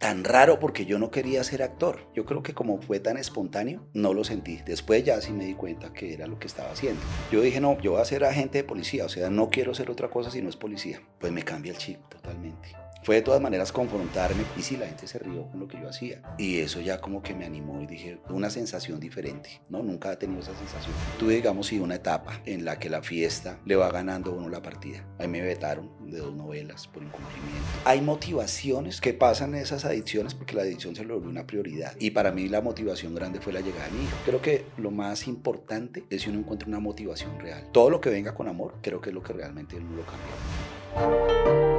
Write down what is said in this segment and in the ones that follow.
tan raro porque yo no quería ser actor. Yo creo que como fue tan espontáneo, no lo sentí. Después ya sí me di cuenta que era lo que estaba haciendo. Yo dije, no, yo voy a ser agente de policía, o sea, no quiero ser otra cosa si no es policía. Pues me cambia el chip totalmente. Fue de todas maneras confrontarme y sí, la gente se rió con lo que yo hacía. Y eso ya como que me animó y dije, una sensación diferente, ¿no? Nunca he tenido esa sensación. Tuve, digamos, sí, una etapa en la que la fiesta le va ganando a uno la partida. Ahí me vetaron de 2 novelas por incumplimiento. Hay motivaciones que pasan en esas adicciones porque la adicción se lo volvió una prioridad. Y para mí la motivación grande fue la llegada de mi hijo. Creo que lo más importante es si uno encuentra una motivación real. Todo lo que venga con amor, creo que es lo que realmente uno lo cambia.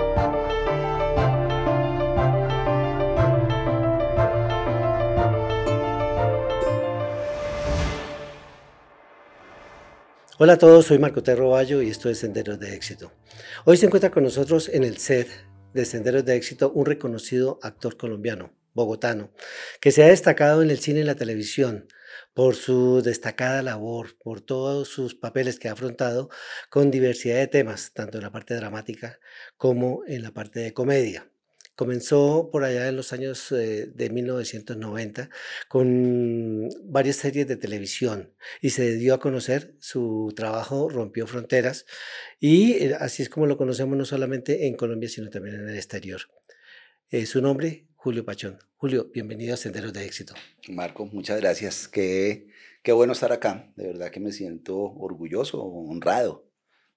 Hola a todos, soy Marco Terro Bayo y esto es Senderos de Éxito. Hoy se encuentra con nosotros en el set de Senderos de Éxito un reconocido actor colombiano, bogotano, que se ha destacado en el cine y la televisión por su destacada labor, por todos sus papeles que ha afrontado con diversidad de temas, tanto en la parte dramática como en la parte de comedia. Comenzó por allá en los años de 1990 con varias series de televisión y se dio a conocer su trabajo, rompió fronteras y así es como lo conocemos no solamente en Colombia, sino también en el exterior. Su nombre, Julio Pachón. Julio, bienvenido a Senderos de Éxito. Marco, muchas gracias. Qué bueno estar acá. De verdad que me siento orgulloso, honrado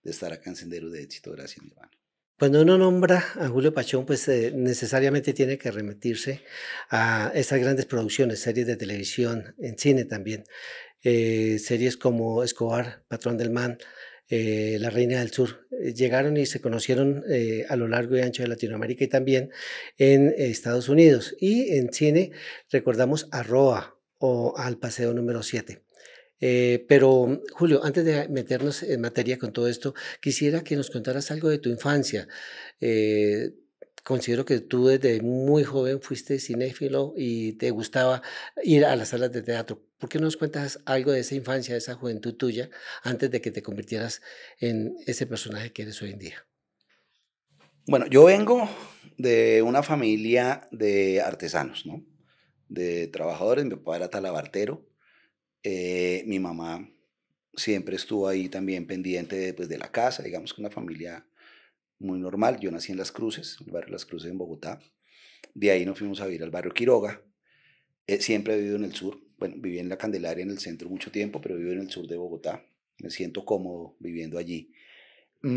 de estar acá en Senderos de Éxito. Gracias, mi hermano. Cuando uno nombra a Julio Pachón, pues necesariamente tiene que remitirse a esas grandes producciones, series de televisión, en cine también. Series como Escobar, Patrón del Man, La Reina del Sur, llegaron y se conocieron a lo largo y ancho de Latinoamérica y también en Estados Unidos. Y en cine recordamos a Roa o al Paseo número 7. Pero Julio, antes de meternos en materia con todo esto, quisiera que nos contaras algo de tu infancia. Eh, Considero que tú desde muy joven fuiste cinéfilo y te gustaba ir a las salas de teatro. ¿Por qué no nos cuentas algo de esa infancia, de esa juventud tuya, antes de que te convirtieras en ese personaje que eres hoy en día? Bueno, yo vengo de una familia de artesanos, ¿no? De trabajadores. Mi papá era talabartero. Mi mamá siempre estuvo ahí también pendiente pues, de la casa, digamos que una familia muy normal. Yo nací en Las Cruces, el barrio Las Cruces en Bogotá. De ahí nos fuimos a vivir al barrio Quiroga. Siempre he vivido en el sur. Bueno, viví en la Candelaria en el centro mucho tiempo, pero vivo en el sur de Bogotá. Me siento cómodo viviendo allí. Y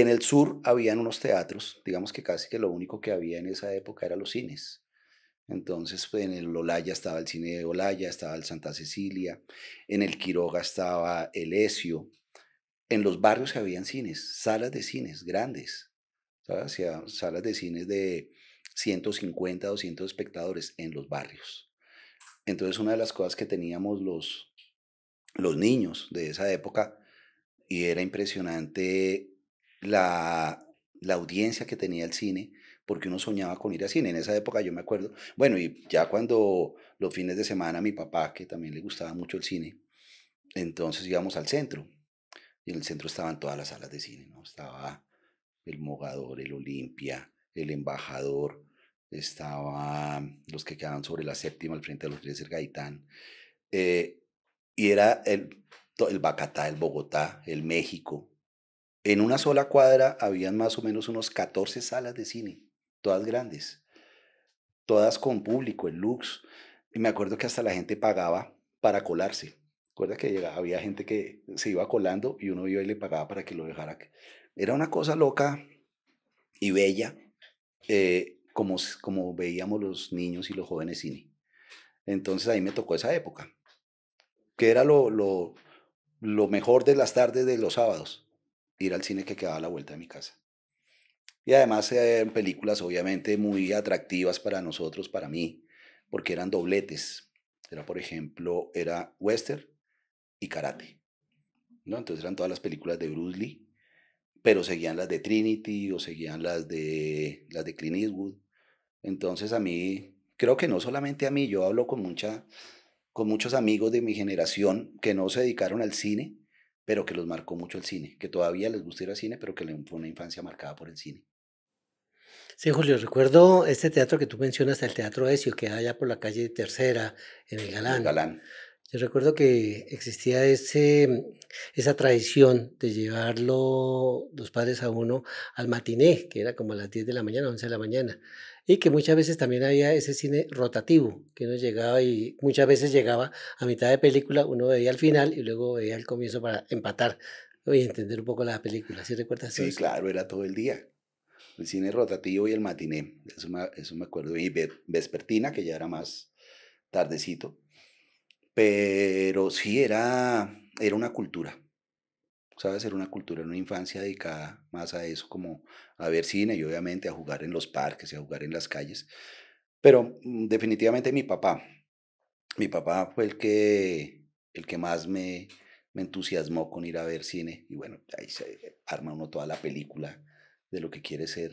en el sur habían unos teatros, digamos que casi que lo único que había en esa época eran los cines. Entonces, pues, en el Olaya estaba el cine de Olaya, estaba el Santa Cecilia, en el Quiroga estaba el Ezio. En los barrios habían cines, salas de cines grandes, ¿sabes? O sea, salas de cines de 150, 200 espectadores en los barrios. Entonces, una de las cosas que teníamos los niños de esa época, y era impresionante la, la audiencia que tenía el cine, porque uno soñaba con ir al cine. En esa época yo me acuerdo, bueno, y ya cuando los fines de semana mi papá, que también le gustaba mucho el cine, entonces íbamos al centro, y en el centro estaban todas las salas de cine, ¿no? Estaba el Mogador, el Olimpia, el Embajador, estaba los que quedaban sobre la séptima al frente de los Dresser Gaitán, eh, y era el Bacatá, el Bogotá, el México. En una sola cuadra habían más o menos unos 14 salas de cine, todas grandes, todas con público, el Lux. Y me acuerdo que hasta la gente pagaba para colarse. Recuerda que había gente que se iba colando y uno iba y le pagaba para que lo dejara. Era una cosa loca y bella, como veíamos los niños y los jóvenes cine. Entonces ahí me tocó esa época, que era lo mejor de las tardes de los sábados, ir al cine que quedaba a la vuelta de mi casa. Y además eran películas obviamente muy atractivas para nosotros, para mí, porque eran dobletes. Era, por ejemplo, era western y karate, ¿no? Entonces eran todas las películas de Bruce Lee, pero seguían las de Trinity o seguían las de Clint Eastwood. Entonces a mí, creo que no solamente a mí, yo hablo con muchos amigos de mi generación que no se dedicaron al cine, pero que los marcó mucho el cine, que todavía les gusta ir al cine, pero que fue una infancia marcada por el cine. Sí, Julio, recuerdo este teatro que tú mencionas, el Teatro Ezio, que hay allá por la calle Tercera, en El en el Galán. Galán. Yo recuerdo que existía esa tradición de llevarlo los padres a uno al matiné, que era como a las 10 de la mañana, 11 de la mañana, y que muchas veces también había ese cine rotativo, que uno llegaba y muchas veces llegaba a mitad de película, uno veía al final y luego veía el comienzo para empatar, ¿no? Y entender un poco la película. ¿Sí recuerdas todo Sí, eso? claro, era todo el día. El cine rotativo y el matiné, eso me acuerdo. Y vespertina, que ya era más tardecito. Pero sí, era una cultura, ¿sabes? Era una cultura, una infancia dedicada más a eso, como a ver cine y obviamente a jugar en los parques y a jugar en las calles. Pero definitivamente mi papá fue el que más me entusiasmó con ir a ver cine. Y bueno, ahí se arma uno toda la película de lo que quiere ser.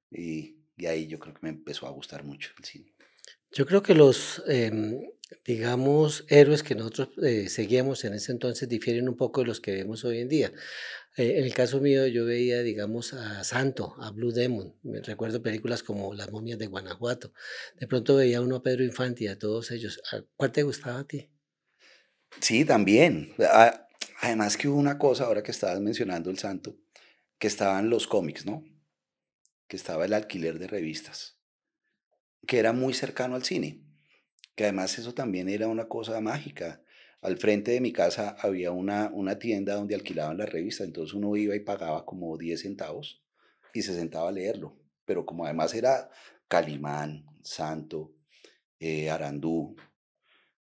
Y ahí yo creo que me empezó a gustar mucho el cine. Yo creo que digamos, héroes que nosotros seguíamos en ese entonces difieren un poco de los que vemos hoy en día. En el caso mío, yo veía, digamos, a Santo, a Blue Demon. Me recuerdo películas como Las momias de Guanajuato. De pronto veía uno a Pedro Infante y a todos ellos. ¿Cuál te gustaba a ti? Sí, también. Además que hubo una cosa, ahora que estabas mencionando el santo, que estaban los cómics, ¿no? Que estaba el alquiler de revistas, que era muy cercano al cine, que además eso también era una cosa mágica. Al frente de mi casa había una tienda donde alquilaban las revistas, entonces uno iba y pagaba como 10 centavos y se sentaba a leerlo. Pero como además era Calimán, Santo, Arandú,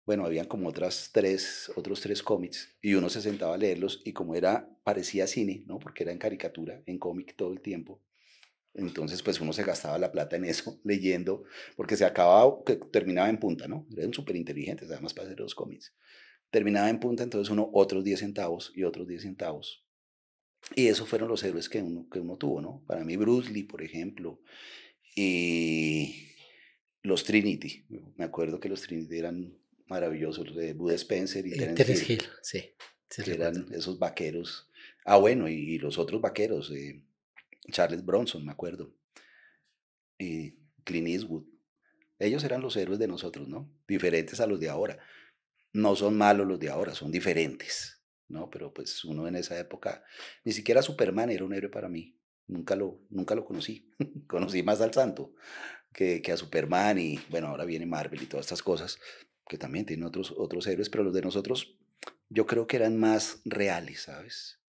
bueno, habían como otros tres cómics y uno se sentaba a leerlos y como parecía cine, ¿no? Porque era en caricatura, en cómic todo el tiempo. Entonces, pues uno se gastaba la plata en eso, leyendo, porque se acababa, que terminaba en punta, ¿no? Eran súper inteligentes, además, para hacer los cómics. Terminaba en punta, entonces uno otros 10 centavos y otros 10 centavos. Y esos fueron los héroes que uno tuvo, ¿no? Para mí, Bruce Lee, por ejemplo, y los Trinity. Me acuerdo que los Trinity eran maravillosos, los de Bud Spencer y Terence Terence Hill, Hill, sí, sí que recuerdo. eran esos vaqueros. Ah, bueno, y los otros vaqueros, Charles Bronson, me acuerdo, y Clint Eastwood. Ellos eran los héroes de nosotros, ¿no? Diferentes a los de ahora. No son malos los de ahora, son diferentes, ¿no? Pero pues uno en esa época, ni siquiera Superman era un héroe para mí. Nunca lo conocí. Conocí más al Santo que a Superman y bueno, ahora viene Marvel y todas estas cosas que también tienen otros héroes, pero los de nosotros yo creo que eran más reales, ¿sabes?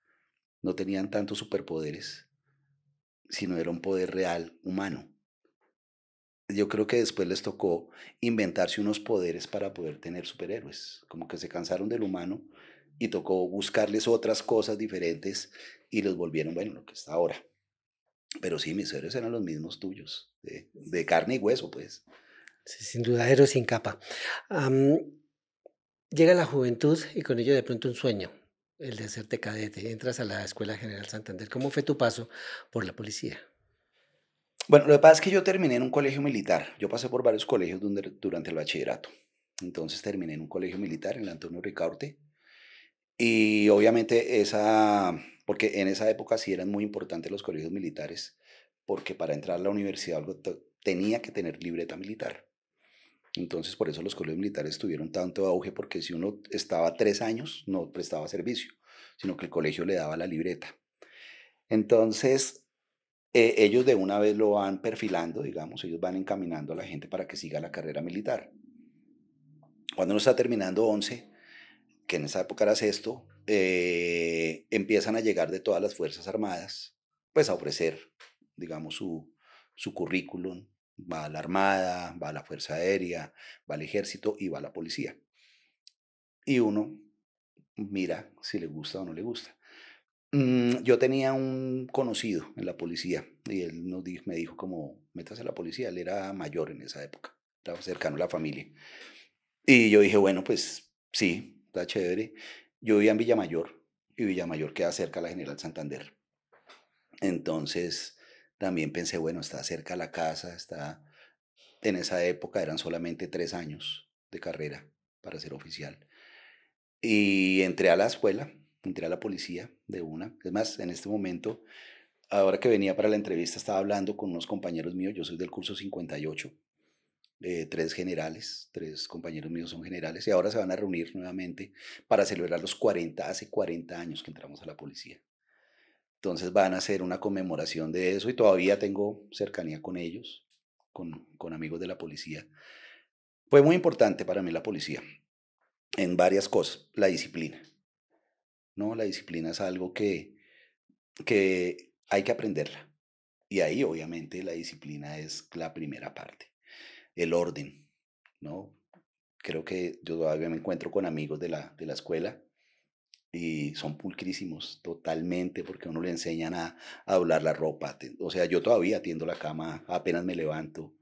No tenían tantos superpoderes, sino era un poder real humano. Yo creo que después les tocó inventarse unos poderes para poder tener superhéroes, como que se cansaron del humano y tocó buscarles otras cosas diferentes y los volvieron, bueno, lo que está ahora. Pero sí, mis héroes eran los mismos tuyos, de carne y hueso, pues. Sí, sin duda, héroe sin capa. Am, Llega la juventud y con ello de pronto un sueño, el de hacerte cadete. Entras a la Escuela General Santander. ¿Cómo fue tu paso por la policía? Bueno, lo que pasa es que yo terminé en un colegio militar. Yo pasé por varios colegios durante el bachillerato. Entonces terminé en un colegio militar, en el Antonio Ricaurte. Y obviamente porque en esa época sí eran muy importantes los colegios militares, porque para entrar a la universidad tenía que tener libreta militar. Entonces por eso los colegios militares tuvieron tanto auge, porque si uno estaba 3 años no prestaba servicio, sino que el colegio le daba la libreta. Entonces ellos de una vez lo van perfilando, digamos, ellos van encaminando a la gente para que siga la carrera militar. Cuando uno está terminando 11, que en esa época era sexto, empiezan a llegar de todas las Fuerzas Armadas, pues a ofrecer, digamos, su currículum. Va a la Armada, va a la Fuerza Aérea, va al Ejército y va a la Policía. Y uno mira si le gusta o no le gusta. Yo tenía un conocido en la policía y él me dijo como, métase a la policía, él era mayor en esa época, estaba cercano a la familia. Y yo dije, bueno, pues sí, está chévere. Yo vivía en Villamayor y Villamayor queda cerca a la General Santander. Entonces también pensé, bueno, está cerca a la casa, en esa época eran solamente 3 años de carrera para ser oficial. Y entré a la escuela, entré a la policía de una. Es más, en este momento ahora que venía para la entrevista estaba hablando con unos compañeros míos, yo soy del curso 58, tres generales, tres compañeros míos son generales y ahora se van a reunir nuevamente para celebrar los 40, hace 40 años que entramos a la policía. Entonces van a hacer una conmemoración de eso y todavía tengo cercanía con ellos, con amigos de la policía. Fue muy importante para mí la policía en varias cosas. La disciplina, ¿no? La disciplina es algo que hay que aprenderla. Y ahí obviamente la disciplina es la primera parte. El orden, ¿no? Creo que yo todavía me encuentro con amigos de la escuela y son pulcrísimos totalmente porque a uno le enseñan a doblar la ropa. O sea, yo todavía tiendo la cama apenas me levanto.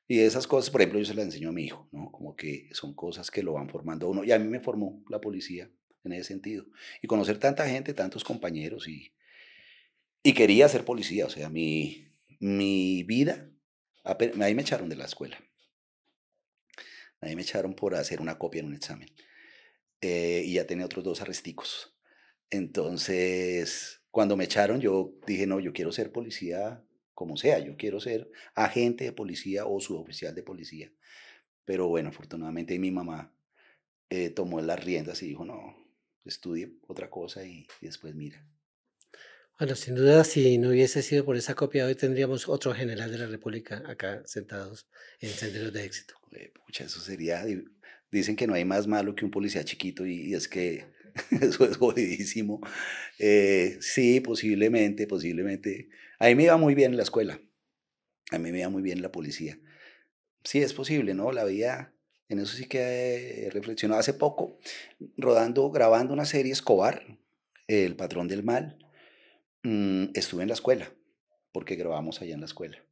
Y esas cosas, por ejemplo, yo se las enseño a mi hijo, ¿no? Como que son cosas que lo van formando a uno. Y a mí me formó la policía en ese sentido. Y conocer tanta gente, tantos compañeros y quería ser policía. O sea, mi vida, ahí me echaron de la escuela. Ahí me echaron por hacer una copia en un examen. Y ya tenía otros dos arresticos. Entonces, cuando me echaron, yo dije, no, yo quiero ser policía como sea, yo quiero ser agente de policía o suboficial de policía. Pero bueno, afortunadamente mi mamá tomó las riendas y dijo, no, estudie otra cosa y después mira. Bueno, sin duda, si no hubiese sido por esa copia, hoy tendríamos otro general de la República acá sentados en Senderos de Éxito. Pucha, eso sería, dicen que no hay más malo que un policía chiquito y es que eso es jodidísimo. Sí, posiblemente, posiblemente. A mí me iba muy bien en la escuela, a mí me iba muy bien en la policía. Sí, es posible, ¿no? La vida, en eso sí que he reflexionado. Hace poco, grabando una serie Escobar, El Patrón del Mal, estuve en la escuela, porque grabamos allá en la escuela.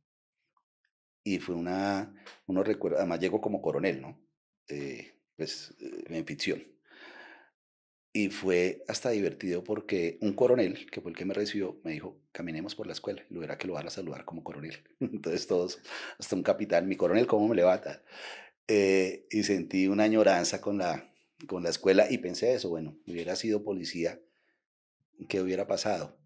Y fue uno recuerda, además llego como coronel, ¿no? En ficción. Y fue hasta divertido porque un coronel, que fue el que me recibió, me dijo, caminemos por la escuela. Y lo era que lo van a saludar como coronel. Entonces todos, hasta un capitán, mi coronel, ¿cómo me levanta? Y sentí una añoranza con la escuela y pensé eso, bueno, hubiera sido policía, ¿qué hubiera pasado?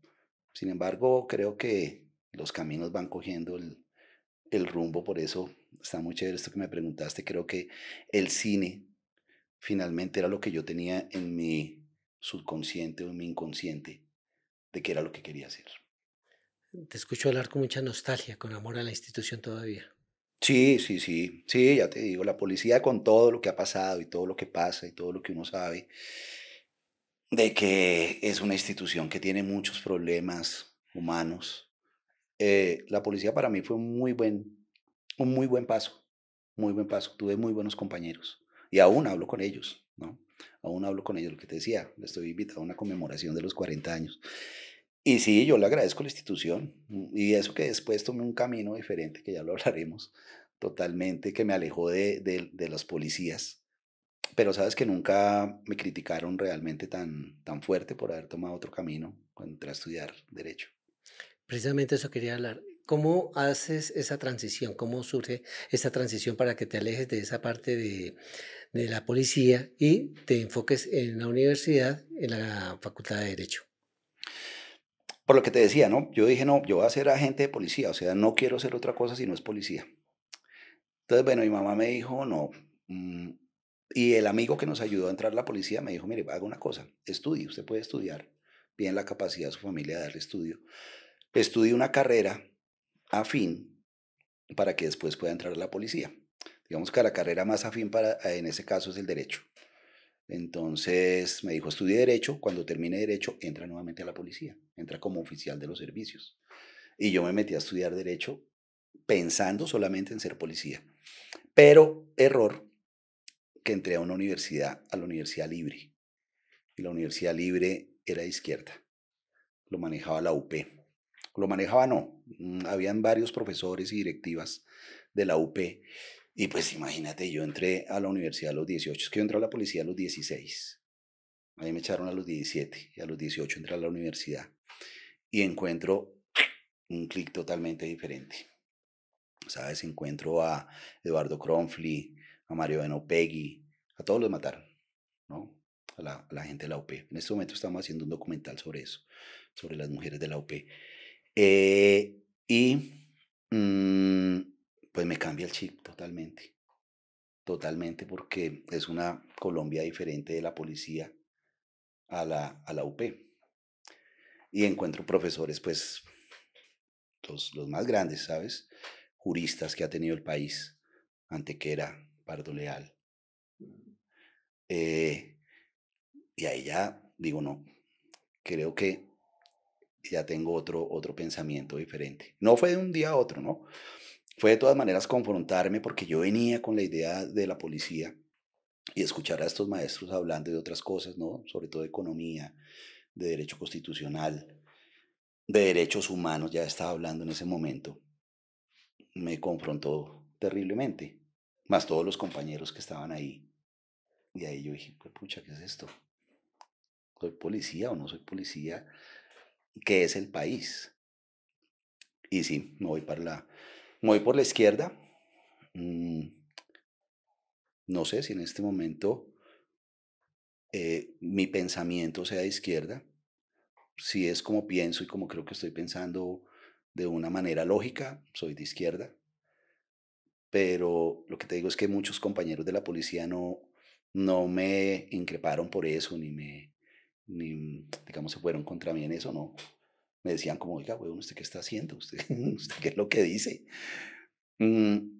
Sin embargo, creo que los caminos van cogiendo el rumbo, por eso está muy chévere esto que me preguntaste. Creo que el cine finalmente era lo que yo tenía en mi subconsciente o en mi inconsciente de que era lo que quería hacer. Te escucho hablar con mucha nostalgia, con amor a la institución todavía. Sí, sí, sí, sí, ya te digo, la policía con todo lo que ha pasado y todo lo que pasa y todo lo que uno sabe, de que es una institución que tiene muchos problemas humanos. La policía para mí fue un muy buen paso, muy buen paso. Tuve muy buenos compañeros y aún hablo con ellos, ¿no? Aún hablo con ellos, lo que te decía, estoy invitado a una conmemoración de los 40 años. Y sí, yo le agradezco a la institución y eso que después tomé un camino diferente, que ya lo hablaremos totalmente, que me alejó de los policías. Pero sabes que nunca me criticaron realmente tan fuerte por haber tomado otro camino cuando entré a estudiar derecho. Precisamente eso quería hablar. ¿Cómo haces esa transición? ¿Cómo surge esa transición para que te alejes de esa parte de la policía y te enfoques en la universidad, en la Facultad de Derecho? Por lo que te decía, ¿no? Yo dije, no, yo voy a ser agente de policía, o sea, no quiero ser otra cosa si no es policía. Entonces, bueno, mi mamá me dijo, no. mm, y el amigo que nos ayudó a entrar a la policía me dijo, mire, haga una cosa, estudie, usted puede estudiar, bien la capacidad de su familia de darle estudio. Estudie una carrera afín para que después pueda entrar a la policía. Digamos que la carrera más afín en ese caso es el derecho. Entonces me dijo, estudie derecho, cuando termine derecho, entra nuevamente a la policía, entra como oficial de los servicios. Y yo me metí a estudiar derecho pensando solamente en ser policía. Pero error, que entré a la Universidad Libre. Y la Universidad Libre era de izquierda, lo manejaba la UP. Lo manejaba no, habían varios profesores y directivas de la UP. Y pues imagínate, yo entré a la universidad a los 18, es que yo entré a la policía a los 16. Ahí me echaron a los 17 y a los 18 entré a la universidad. Y encuentro un clic totalmente diferente. ¿Sabes? Encuentro a Eduardo Cronfli, a Mario Benopegui, a todos los mataron, ¿no? A la gente de la UP. En este momento estamos haciendo un documental sobre eso, sobre las mujeres de la UP. Y mm, pues me cambia el chip totalmente, totalmente, porque es una Colombia diferente de la policía a la UP. Y encuentro profesores, pues, los más grandes, ¿sabes? Juristas que ha tenido el país, Antequera, Pardo Leal. Eh, y ahí ya digo, no, creo que ya tengo otro pensamiento diferente. No fue de un día a otro, ¿no? Fue de todas maneras confrontarme porque yo venía con la idea de la policía y escuchar a estos maestros hablando de otras cosas, ¿no? Sobre todo de economía, de derecho constitucional, de derechos humanos, ya estaba hablando en ese momento, me confrontó terriblemente, más todos los compañeros que estaban ahí. Y ahí yo dije, pues pucha, ¿qué es esto? ¿Soy policía o no soy policía? ¿Qué es el país? Y sí, me voy por la izquierda. Mm, no sé si en este momento mi pensamiento sea de izquierda, si es como pienso y como creo que estoy pensando de una manera lógica, soy de izquierda, pero lo que te digo es que muchos compañeros de la policía no me increparon por eso, ni, digamos, se fueron contra mí en eso, no. Me decían como, oiga, weón, ¿usted qué está haciendo? ¿Usted, usted qué es lo que dice? Mm,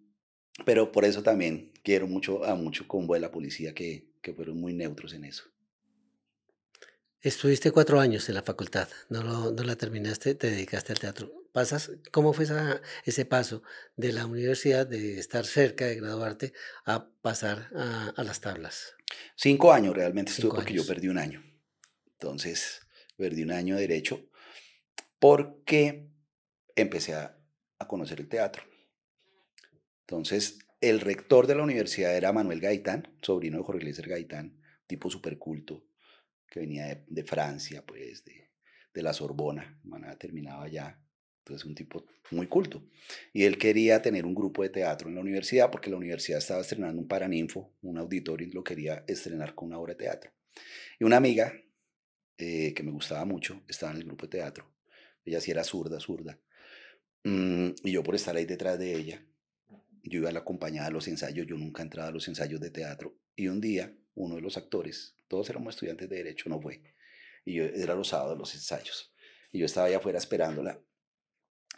pero por eso también quiero mucho a mucho combo de la policía que fueron muy neutros en eso. Estuviste 4 años en la facultad, no la terminaste, te dedicaste al teatro. ¿Cómo fue ese paso de la universidad, de estar cerca de graduarte, a pasar a las tablas? 5 años realmente estuve 5 porque yo años. perdí un año. Entonces, perdí un año de derecho porque empecé a conocer el teatro. Entonces, el rector de la universidad era Manuel Gaitán, sobrino de Jorge Eliezer Gaitán, tipo súper culto, que venía de Francia, pues, de la Sorbona, terminaba allá. Entonces, un tipo muy culto. Y él quería tener un grupo de teatro en la universidad porque la universidad estaba estrenando un Paraninfo, un auditorio, y lo quería estrenar con una obra de teatro. Y una amiga que me gustaba mucho estaba en el grupo de teatro. Ella sí era zurda, zurda. Y yo por estar ahí detrás de ella, yo iba a la acompañada a los ensayos, yo nunca entraba a los ensayos de teatro. Y un día, uno de los actores, todos éramos estudiantes de Derecho, no fue. Y yo era los sábados los ensayos. Y yo estaba allá afuera esperándola.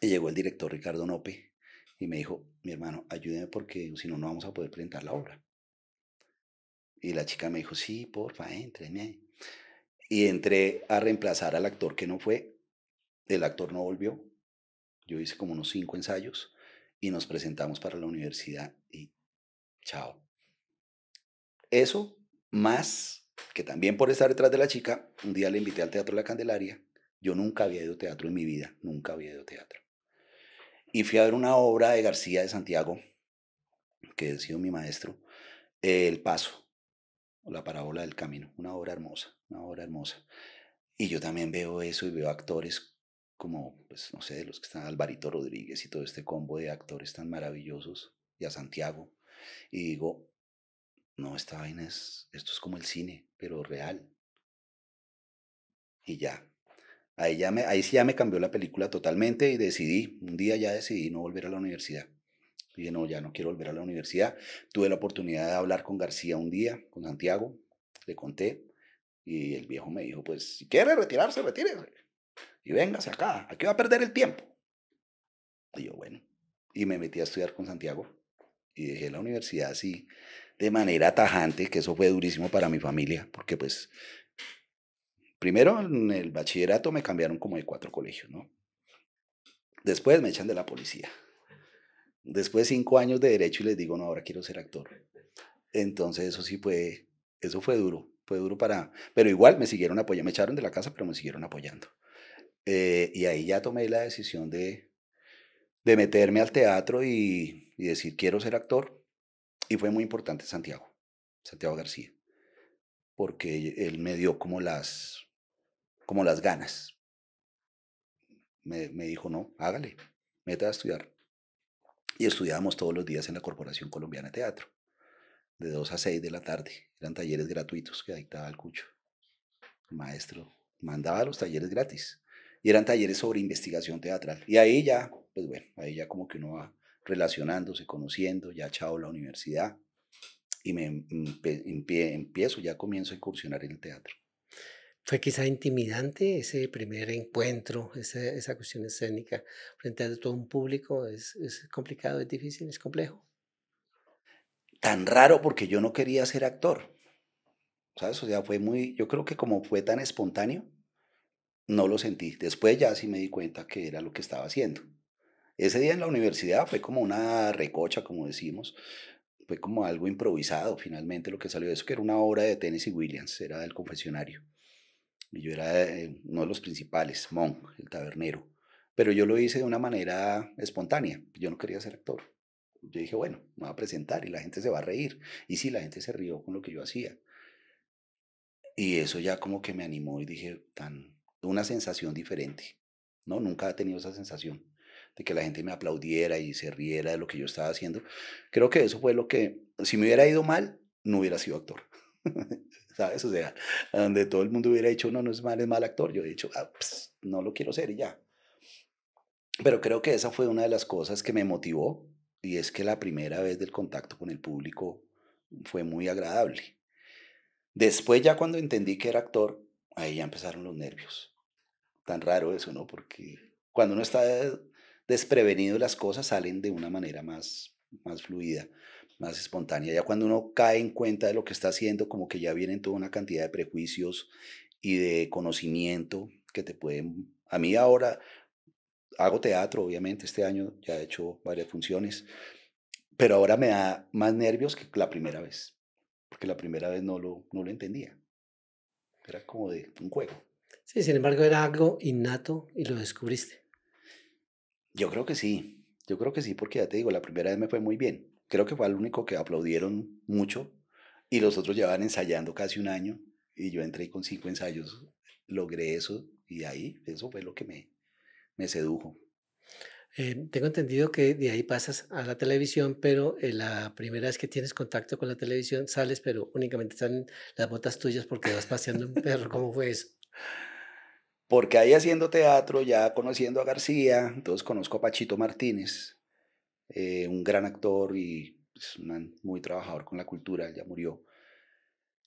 Y llegó el director Ricardo Nope y me dijo, mi hermano, ayúdeme porque si no, no vamos a poder presentar la obra. Y la chica me dijo, sí, porfa, entreme. Y entré a reemplazar al actor que no fue. El actor no volvió. Yo hice como unos 5 ensayos y nos presentamos para la universidad y chao. Eso, más que también por estar detrás de la chica, un día le invité al Teatro La Candelaria. Yo nunca había ido a teatro en mi vida, nunca había ido a teatro. Y fui a ver una obra de García de Santiago, que ha sido mi maestro, El Paso, o La Parábola del Camino, una obra hermosa, una obra hermosa. Y yo también veo eso y veo actores como, pues no sé, los que están Alvarito Rodríguez y todo este combo de actores tan maravillosos, y a Santiago, y digo, no, esta vaina esto es como el cine, pero real. Y ya, ahí sí ya me cambió la película totalmente y decidí, un día ya decidí no volver a la universidad. Dije, no, ya no quiero volver a la universidad. Tuve la oportunidad de hablar con García un día, con Santiago, le conté, y el viejo me dijo, pues, si quiere retirarse, retírese. Y véngase acá, aquí va a perder el tiempo. Y yo, bueno, y me metí a estudiar con Santiago y dejé la universidad así de manera tajante, que eso fue durísimo para mi familia, porque pues primero en el bachillerato me cambiaron como de 4 colegios, ¿no? Después me echan de la policía. Después 5 años de derecho y les digo, no, ahora quiero ser actor. Entonces eso sí eso fue duro pero igual me siguieron apoyando, me echaron de la casa, pero me siguieron apoyando. Y ahí ya tomé la decisión de meterme al teatro y decir, quiero ser actor. Y fue muy importante Santiago García, porque él me dio como las ganas. Me dijo, no, hágale, meta a estudiar. Y estudiábamos todos los días en la Corporación Colombiana de Teatro, de 2 a 6 de la tarde. Eran talleres gratuitos que dictaba el cucho. El maestro mandaba los talleres gratis. y eran talleres sobre investigación teatral. Y ahí ya, pues bueno, ahí ya como que uno va relacionándose, conociendo, ya chao la universidad y empiezo, ya comienzo a incursionar en el teatro. ¿Fue quizá intimidante ese primer encuentro, esa cuestión escénica frente a todo un público? ¿Es complicado, es difícil, es complejo? Tan raro porque yo no quería ser actor, ¿sabes? O sea, fue muy, yo creo que como fue tan espontáneo, no lo sentí. Después ya sí me di cuenta que era lo que estaba haciendo. Ese día en la universidad fue como una recocha, como decimos, fue como algo improvisado finalmente lo que salió de eso, que era una obra de Tennessee Williams, era del confesionario. Y yo era uno de los principales, Monk, el tabernero. Pero yo lo hice de una manera espontánea, yo no quería ser actor. Yo dije, bueno, me voy a presentar y la gente se va a reír. Y sí, la gente se rió con lo que yo hacía. Y eso ya como que me animó y dije, una sensación diferente, ¿no? Nunca he tenido esa sensación de que la gente me aplaudiera y se riera de lo que yo estaba haciendo. Creo que eso fue lo que, si me hubiera ido mal, no hubiera sido actor. ¿Sabes? O sea, a donde todo el mundo hubiera dicho, no, no es mal actor, yo he dicho, ah, pues, no lo quiero ser y ya. Pero creo que esa fue una de las cosas que me motivó y es que la primera vez del contacto con el público fue muy agradable. Después ya cuando entendí que era actor, ahí ya empezaron los nervios. Tan raro eso, ¿no? Porque cuando uno está desprevenido las cosas salen de una manera más fluida, más espontánea. Ya cuando uno cae en cuenta de lo que está haciendo, como que ya vienen toda una cantidad de prejuicios y de conocimiento que te pueden... A mí ahora hago teatro, obviamente, este año ya he hecho varias funciones, pero ahora me da más nervios que la primera vez, porque la primera vez no lo entendía. Era como de un juego. Sí, sin embargo, era algo innato y lo descubriste. Yo creo que sí, porque ya te digo, la primera vez me fue muy bien. Creo que fue el único que aplaudieron mucho y los otros llevaban ensayando casi un año y yo entré con 5 ensayos, logré eso y ahí eso fue lo que me sedujo. Tengo entendido que de ahí pasas a la televisión, pero la primera vez que tienes contacto con la televisión sales, pero únicamente salen las botas tuyas porque vas paseando un perro. ¿Cómo fue eso? Porque ahí haciendo teatro, ya conociendo a García, entonces conozco a Pachito Martínez, un gran actor y pues, un man muy trabajador con la cultura, él ya murió.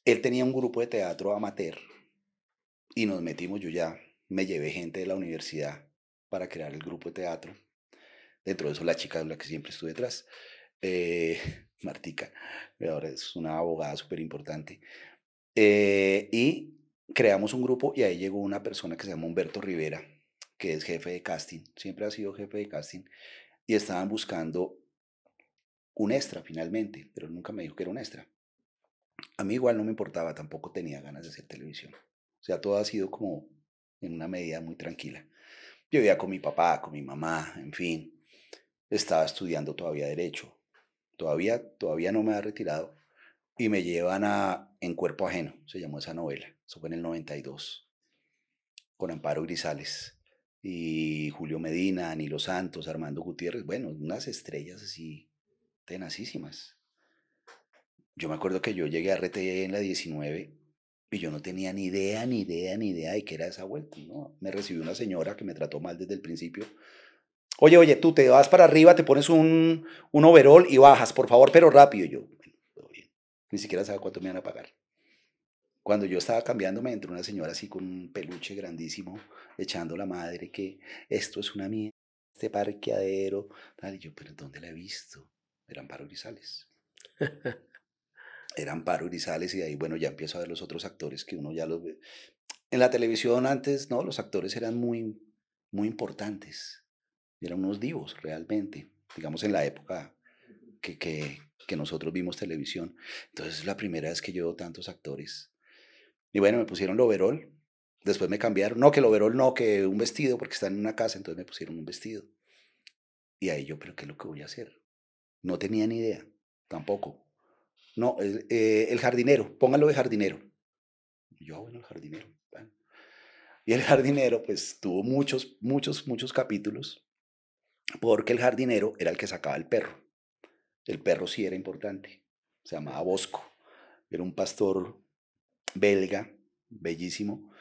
Él tenía un grupo de teatro amateur y nos metimos, yo ya me llevé gente de la universidad para crear el grupo de teatro. Dentro de eso la chica de la que siempre estuve detrás, eh, Martica, que ahora es una abogada súper importante. Y creamos un grupo y ahí llegó una persona que se llama Humberto Rivera, que es jefe de casting, siempre ha sido jefe de casting, y estaban buscando un extra finalmente, pero nunca me dijo que era un extra. A mí igual no me importaba, tampoco tenía ganas de hacer televisión. O sea, todo ha sido como en una medida muy tranquila. Yo vivía con mi papá, con mi mamá, en fin. Estaba estudiando todavía derecho. Todavía no me ha retirado. Y me llevan a En Cuerpo Ajeno, se llamó esa novela. Eso fue en el 92, con Amparo Grisales. Y Julio Medina, Anilo Santos, Armando Gutiérrez. Bueno, unas estrellas así tenacísimas. Yo me acuerdo que yo llegué a RTE en la 19 y yo no tenía ni idea, ni idea, ni idea de qué era esa vuelta, ¿no? Me recibió una señora que me trató mal desde el principio. Oye, oye, tú te vas para arriba, te pones un overall y bajas, por favor, pero rápido. Yo, bueno, todo bien. Ni siquiera sabía cuánto me iban a pagar. Cuando yo estaba cambiándome, entró una señora así con un peluche grandísimo, echando la madre que esto es una mierda, este parqueadero, tal. Y yo, pero ¿dónde la he visto? Eran Amparo Grisales. Era Amparo Grisales y de ahí, bueno, ya empiezo a ver los otros actores que uno ya los ve. En la televisión antes, no, los actores eran muy importantes. Eran unos divos realmente, digamos en la época que nosotros vimos televisión. Entonces es la primera vez que yo veo tantos actores. Y bueno, me pusieron el overol, después me cambiaron, no, que el overol no, que un vestido, porque están en una casa, entonces me pusieron un vestido. Y ahí yo, pero ¿qué es lo que voy a hacer? No tenía ni idea, tampoco. No, el jardinero, póngalo de jardinero. Y yo, bueno, el jardinero. Bueno. Y el jardinero, pues tuvo muchos capítulos, porque el jardinero era el que sacaba el perro. El perro sí era importante, se llamaba Bosco, era un pastor belga, bellísimo,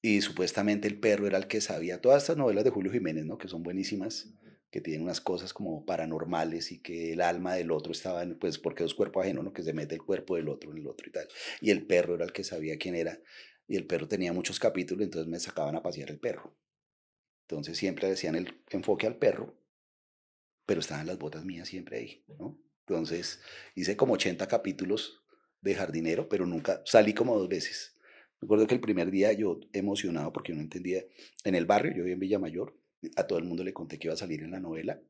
y supuestamente el perro era el que sabía todas estas novelas de Julio Jiménez, ¿no? Que son buenísimas, que tienen unas cosas como paranormales y que el alma del otro estaba, pues porque es cuerpo ajeno, ¿no? Que se mete el cuerpo del otro en el otro y tal. Y el perro era el que sabía quién era. Y el perro tenía muchos capítulos, entonces me sacaban a pasear el perro. Entonces siempre le hacían el enfoque al perro, pero estaban las botas mías siempre ahí, ¿no? Entonces hice como 80 capítulos de jardinero, pero nunca salí como 2 veces. Recuerdo que el primer día yo emocionado porque yo no entendía, en el barrio, yo vivía en Villamayor, a todo el mundo le conté que iba a salir en la novela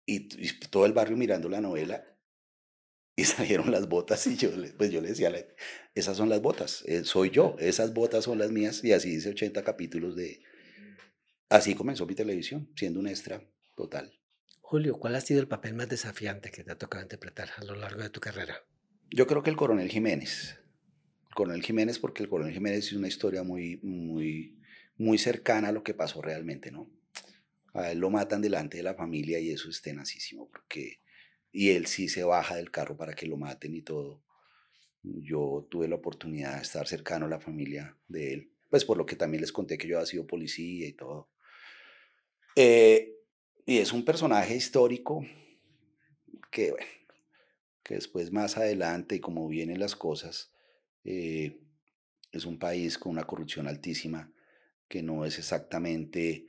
y todo el barrio mirando la novela y salieron las botas y pues yo le decía, esas son las botas, soy yo, esas botas son las mías y así hice 80 capítulos así comenzó mi televisión, siendo un extra total. Julio, ¿cuál ha sido el papel más desafiante que te ha tocado interpretar a lo largo de tu carrera? Yo creo que el Coronel Jiménez. El Coronel Jiménez, porque el Coronel Jiménez es una historia muy cercana a lo que pasó realmente, ¿no? A él lo matan delante de la familia y eso es tenacísimo, porque, y él sí se baja del carro para que lo maten y todo. Yo tuve la oportunidad de estar cercano a la familia de él, pues por lo que también les conté que yo había sido policía y todo. Eh, y es un personaje histórico que, bueno, que después más adelante y como vienen las cosas, eh, es un país con una corrupción altísima que no es exactamente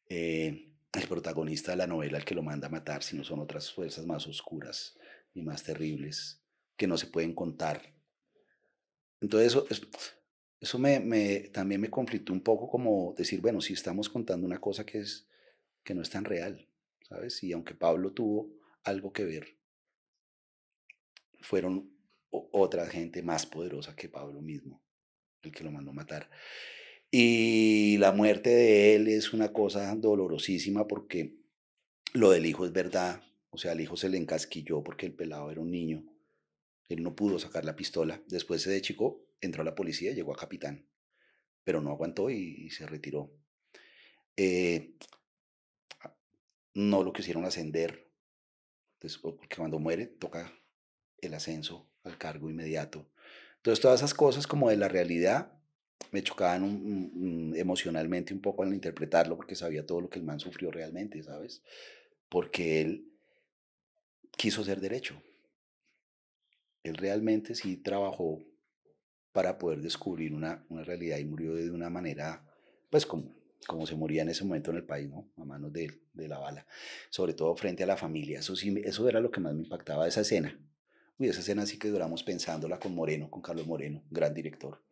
el protagonista de la novela el que lo manda a matar, sino son otras fuerzas más oscuras y más terribles que no se pueden contar. Entonces eso también me conflictó un poco como decir, bueno, si estamos contando una cosa que no es tan real, ¿sabes? Y aunque Pablo tuvo algo que ver, fueron otra gente más poderosa que Pablo mismo, el que lo mandó matar. Y la muerte de él es una cosa dolorosísima porque lo del hijo es verdad. O sea, al hijo se le encasquilló porque el pelado era un niño. Él no pudo sacar la pistola. Después de chico entró a la policía, llegó a capitán, pero no aguantó y se retiró. Eh, no lo quisieron ascender, pues, porque cuando muere toca el ascenso al cargo inmediato. Entonces todas esas cosas como de la realidad me chocaban emocionalmente un poco al interpretarlo porque sabía todo lo que el man sufrió realmente, ¿sabes? Porque él quiso ser derecho. Él realmente sí trabajó para poder descubrir una realidad y murió de una manera, pues como se moría en ese momento en el país, ¿no? A manos de la bala. Sobre todo frente a la familia. Eso sí, eso era lo que más me impactaba de esa escena. Uy, esa escena sí que duramos pensándola con Moreno, con Carlos Moreno, gran director.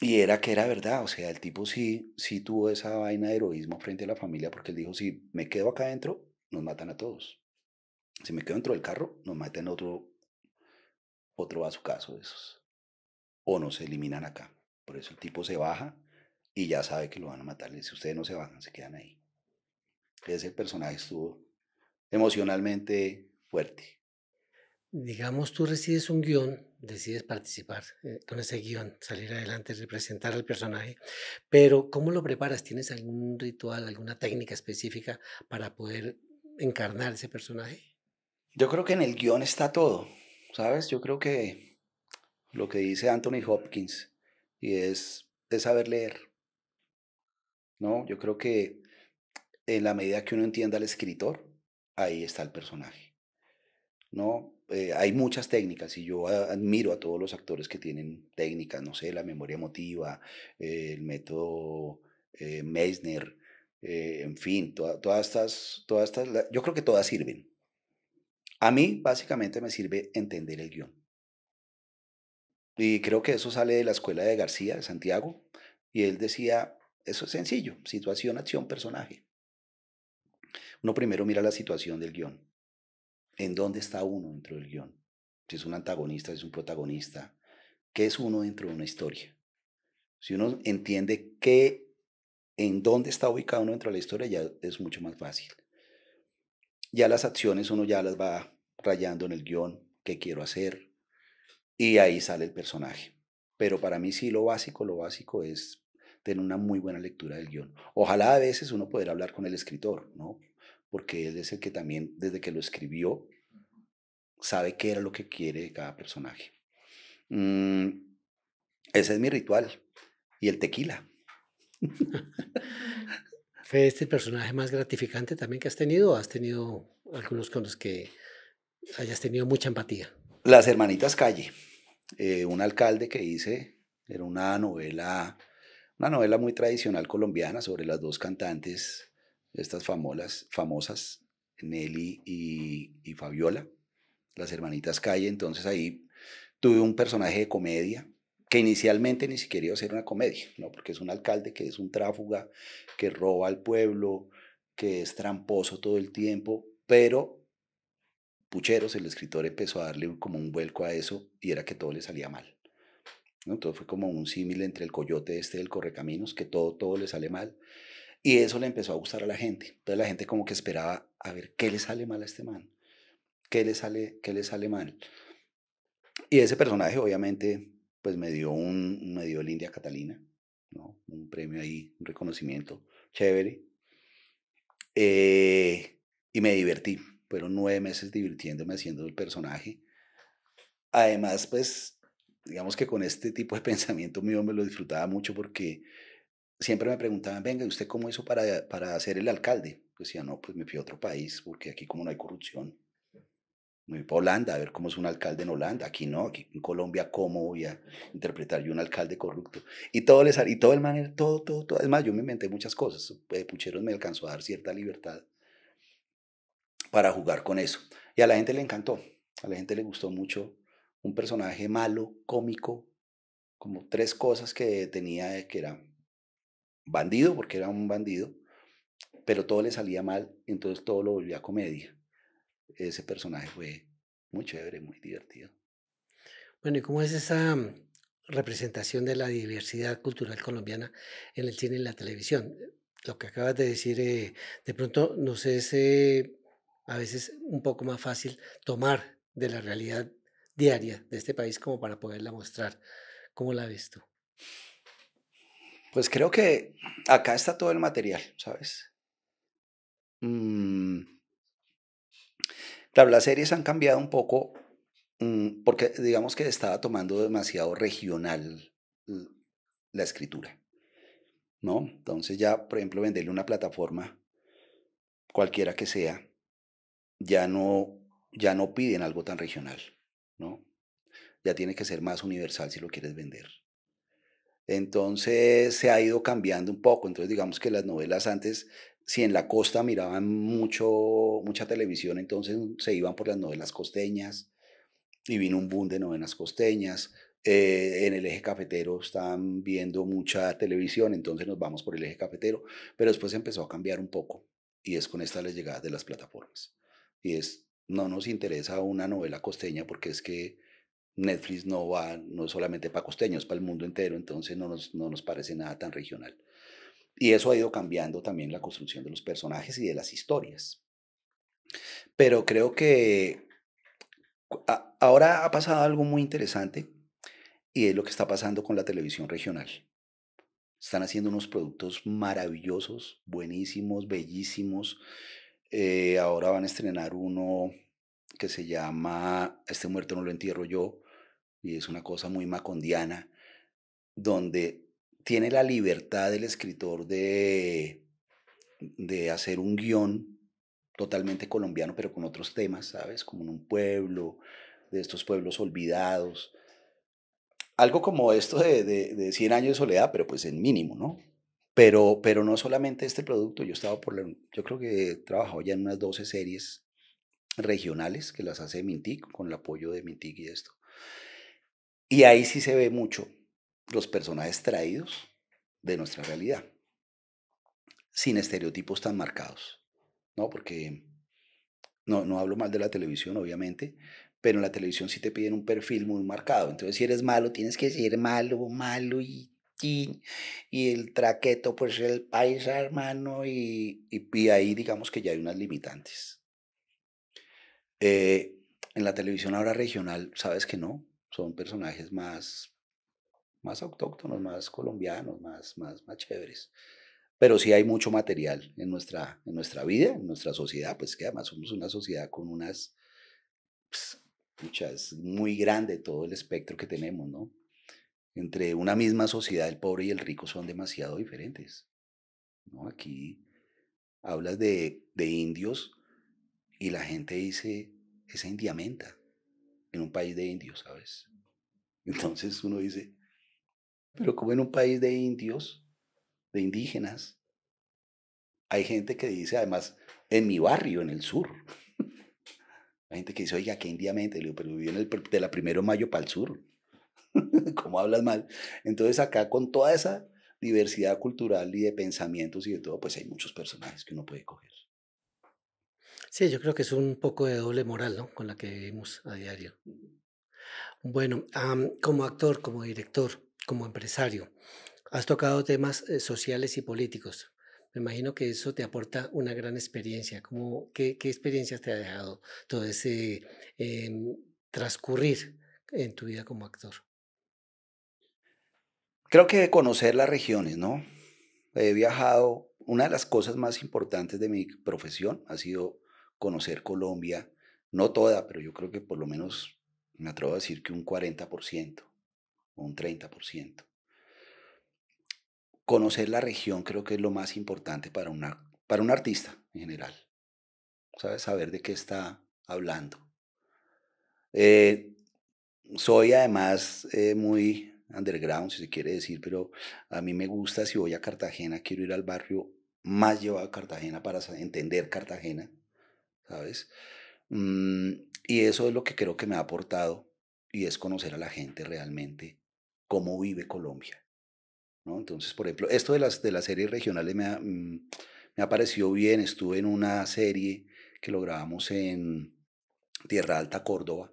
Y era que era verdad, o sea, el tipo sí tuvo esa vaina de heroísmo frente a la familia porque él dijo, si me quedo acá adentro, nos matan a todos. Si me quedo dentro del carro, nos matan otro bazucazo de esos. O nos eliminan acá. Por eso el tipo se baja y ya sabe que lo van a matar. Le dice, ustedes no se bajan, se quedan ahí. Ese personaje estuvo emocionalmente fuerte. Digamos, tú recibes un guión, decides participar con ese guión, salir adelante, representar al personaje, pero ¿cómo lo preparas? ¿Tienes algún ritual, alguna técnica específica para poder encarnar ese personaje? Yo creo que en el guión está todo, ¿sabes? Yo creo que lo que dice Anthony Hopkins y es saber leer, ¿no? Yo creo que en la medida que uno entienda al escritor, ahí está el personaje, ¿no? Hay muchas técnicas y yo admiro a todos los actores que tienen técnicas, no sé, la memoria emotiva, el método Meissner, en fin, yo creo que todas sirven. A mí básicamente me sirve entender el guión. Y creo que eso sale de la escuela de García, de Santiago, y él decía, eso es sencillo, situación, acción, personaje. Uno primero mira la situación del guión, en dónde está uno dentro del guión, si es un antagonista, si es un protagonista, qué es uno dentro de una historia. Si uno entiende en dónde está ubicado uno dentro de la historia, ya es mucho más fácil. Ya las acciones uno ya las va rayando en el guión, qué quiero hacer, y ahí sale el personaje. Pero para mí sí lo básico es tener una muy buena lectura del guión. Ojalá a veces uno poder hablar con el escritor, ¿no? Porque él es el que también, desde que lo escribió, sabe qué era lo que quiere de cada personaje. Mm, ese es mi ritual. y el tequila. ¿Fue este el personaje más gratificante también que has tenido o has tenido algunos con los que hayas tenido mucha empatía? Las Hermanitas Calle, un alcalde que hice, era una novela muy tradicional colombiana sobre las dos cantantes, estas famosas, Nelly y Fabiola, las Hermanitas Calle. Entonces ahí tuve un personaje de comedia que inicialmente ni siquiera iba a ser una comedia, ¿no? Porque es un alcalde que es un tráfuga, que roba al pueblo, que es tramposo todo el tiempo, pero Pucheros, el escritor, empezó a darle como un vuelco a eso y era que todo le salía mal, ¿no? Entonces fue como un símil entre el coyote este del correcaminos, que todo le sale mal. Y eso le empezó a gustar a la gente. Entonces la gente como que esperaba a ver qué le sale mal a este man, qué le sale mal. Y ese personaje obviamente pues me dio el India Catalina, ¿no? Un premio ahí, un reconocimiento chévere. Y me divertí. Fueron 9 meses divirtiéndome haciendo el personaje. Además, pues, digamos que con este tipo de pensamiento mío me lo disfrutaba mucho porque siempre me preguntaban, venga, ¿y usted cómo hizo para ser el alcalde? Yo decía, no, pues me fui a otro país porque aquí como no hay corrupción, me fui para Holanda a ver cómo es un alcalde en Holanda. Aquí no, aquí en Colombia, ¿cómo voy a interpretar yo un alcalde corrupto? Y todo el manera, todo. Es más, yo me inventé muchas cosas. Pucheros me alcanzó a dar cierta libertad para jugar con eso. Y a la gente le encantó, a la gente le gustó mucho un personaje malo, cómico, como tres cosas que tenía, que era bandido, porque era un bandido, pero todo le salía mal, entonces todo lo volvía comedia. Ese personaje fue muy chévere, muy divertido. Bueno, ¿y cómo es esa representación de la diversidad cultural colombiana en el cine y la televisión? Lo que acabas de decir, de pronto nos es a veces un poco más fácil tomar de la realidad diaria de este país como para poderla mostrar. ¿Cómo la ves tú? Pues creo que acá está todo el material, ¿sabes? Mm, claro, las series han cambiado un poco porque digamos que estaba tomando demasiado regional l- la escritura, ¿no? Entonces ya, por ejemplo, venderle una plataforma, cualquiera que sea, ya no, ya no piden algo tan regional, ¿no? Ya tiene que ser más universal si lo quieres vender. Entonces se ha ido cambiando un poco. Entonces digamos que las novelas antes, si en la costa miraban mucha televisión, entonces se iban por las novelas costeñas y vino un boom de novelas costeñas. En el eje cafetero estaban viendo mucha televisión, entonces nos vamos por el eje cafetero, pero después empezó a cambiar un poco y es con esta la llegada de las plataformas. Y es, no nos interesa una novela costeña porque es que Netflix no es solamente para costeños, es para el mundo entero, entonces no nos parece nada tan regional. Y eso ha ido cambiando también la construcción de los personajes y de las historias. Pero creo que ahora ha pasado algo muy interesante y es lo que está pasando con la televisión regional. Están haciendo unos productos maravillosos, buenísimos, bellísimos. Ahora van a estrenar uno que se llama Este muerto no lo entierro yo, y es una cosa muy macondiana, donde tiene la libertad del escritor de hacer un guión totalmente colombiano, pero con otros temas, ¿sabes? Como en un pueblo, de estos pueblos olvidados. Algo como esto de 100 años de soledad, pero pues en mínimo, ¿no? Pero no solamente este producto, yo creo que he trabajado ya en unas 12 series regionales que las hace Mintic, con el apoyo de Mintic y esto. Y ahí sí se ve mucho los personajes traídos de nuestra realidad, sin estereotipos tan marcados, ¿no? Porque no hablo mal de la televisión, obviamente, pero en la televisión sí te piden un perfil muy marcado. Entonces, si eres malo, tienes que ser malo, malo y el traqueto, pues el paisa, hermano, y ahí digamos que ya hay unas limitantes. Eh, en la televisión ahora regional, sabes que no, son personajes más autóctonos, más colombianos, más chéveres. Pero sí hay mucho material en nuestra vida, en nuestra sociedad, pues que además somos una sociedad con pues, es muy grande todo el espectro que tenemos, ¿no? Entre una misma sociedad, el pobre y el rico son demasiado diferentes, ¿no? Aquí hablas de indios y la gente dice, esa indiamenta en un país de indios, ¿sabes? Entonces uno dice, pero como en un país de indios, de indígenas, hay gente que dice, además, en mi barrio, en el sur, hay gente que dice, oiga, qué indiamenta, y le digo, pero viví de la primero de mayo para el sur, ¿cómo hablas mal? Entonces acá con toda esa diversidad cultural y de pensamientos y de todo, pues hay muchos personajes que uno puede coger. Sí, yo creo que es un poco de doble moral, ¿no? Con la que vivimos a diario. Bueno, como actor, como director, como empresario, has tocado temas sociales y políticos. Me imagino que eso te aporta una gran experiencia. ¿Qué experiencias te ha dejado todo ese em, transcurrir en tu vida como actor? Creo que conocer las regiones, ¿no? He viajado, una de las cosas más importantes de mi profesión ha sido conocer Colombia, no toda, pero yo creo que por lo menos me atrevo a decir que un 40% o un 30%. Conocer la región creo que es lo más importante para un artista en general, ¿sabes? Saber de qué está hablando. Eh, Soy además muy underground, si se quiere decir, pero a mí me gusta, si voy a Cartagena, quiero ir al barrio más llevado a Cartagena para entender Cartagena, ¿sabes? Mm, y eso es lo que creo que me ha aportado y es conocer a la gente realmente, cómo vive Colombia, ¿no? Entonces, por ejemplo, esto de las series regionales me ha parecido bien. Estuve en una serie que lo grabamos en Tierra Alta, Córdoba.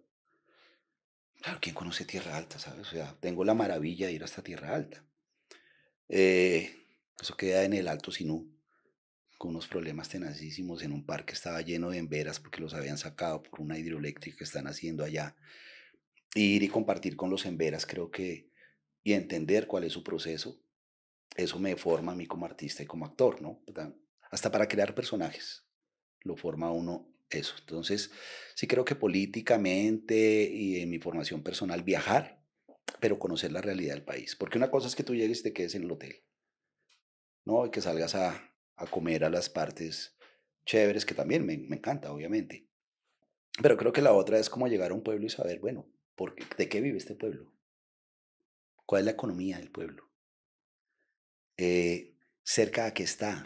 Claro, ¿quién conoce Tierra Alta, sabes? O sea, tengo la maravilla de ir hasta Tierra Alta. Eh, Eso queda en el Alto Sinú, con unos problemas tenacísimos. En un parque estaba lleno de emberas porque los habían sacado por una hidroeléctrica que están haciendo allá. Ir y compartir con los emberas, creo que, y entender cuál es su proceso, eso me forma a mí como artista y como actor, ¿no? Hasta para crear personajes, lo forma a uno eso. Entonces, sí creo que políticamente y en mi formación personal viajar, pero conocer la realidad del país. Porque una cosa es que tú llegues y te quedes en el hotel, ¿no? Y que salgas a comer a las partes chéveres, que también me encanta, obviamente. Pero creo que la otra es como llegar a un pueblo y saber, bueno, ¿de qué vive este pueblo? ¿Cuál es la economía del pueblo? ¿Cerca de qué está?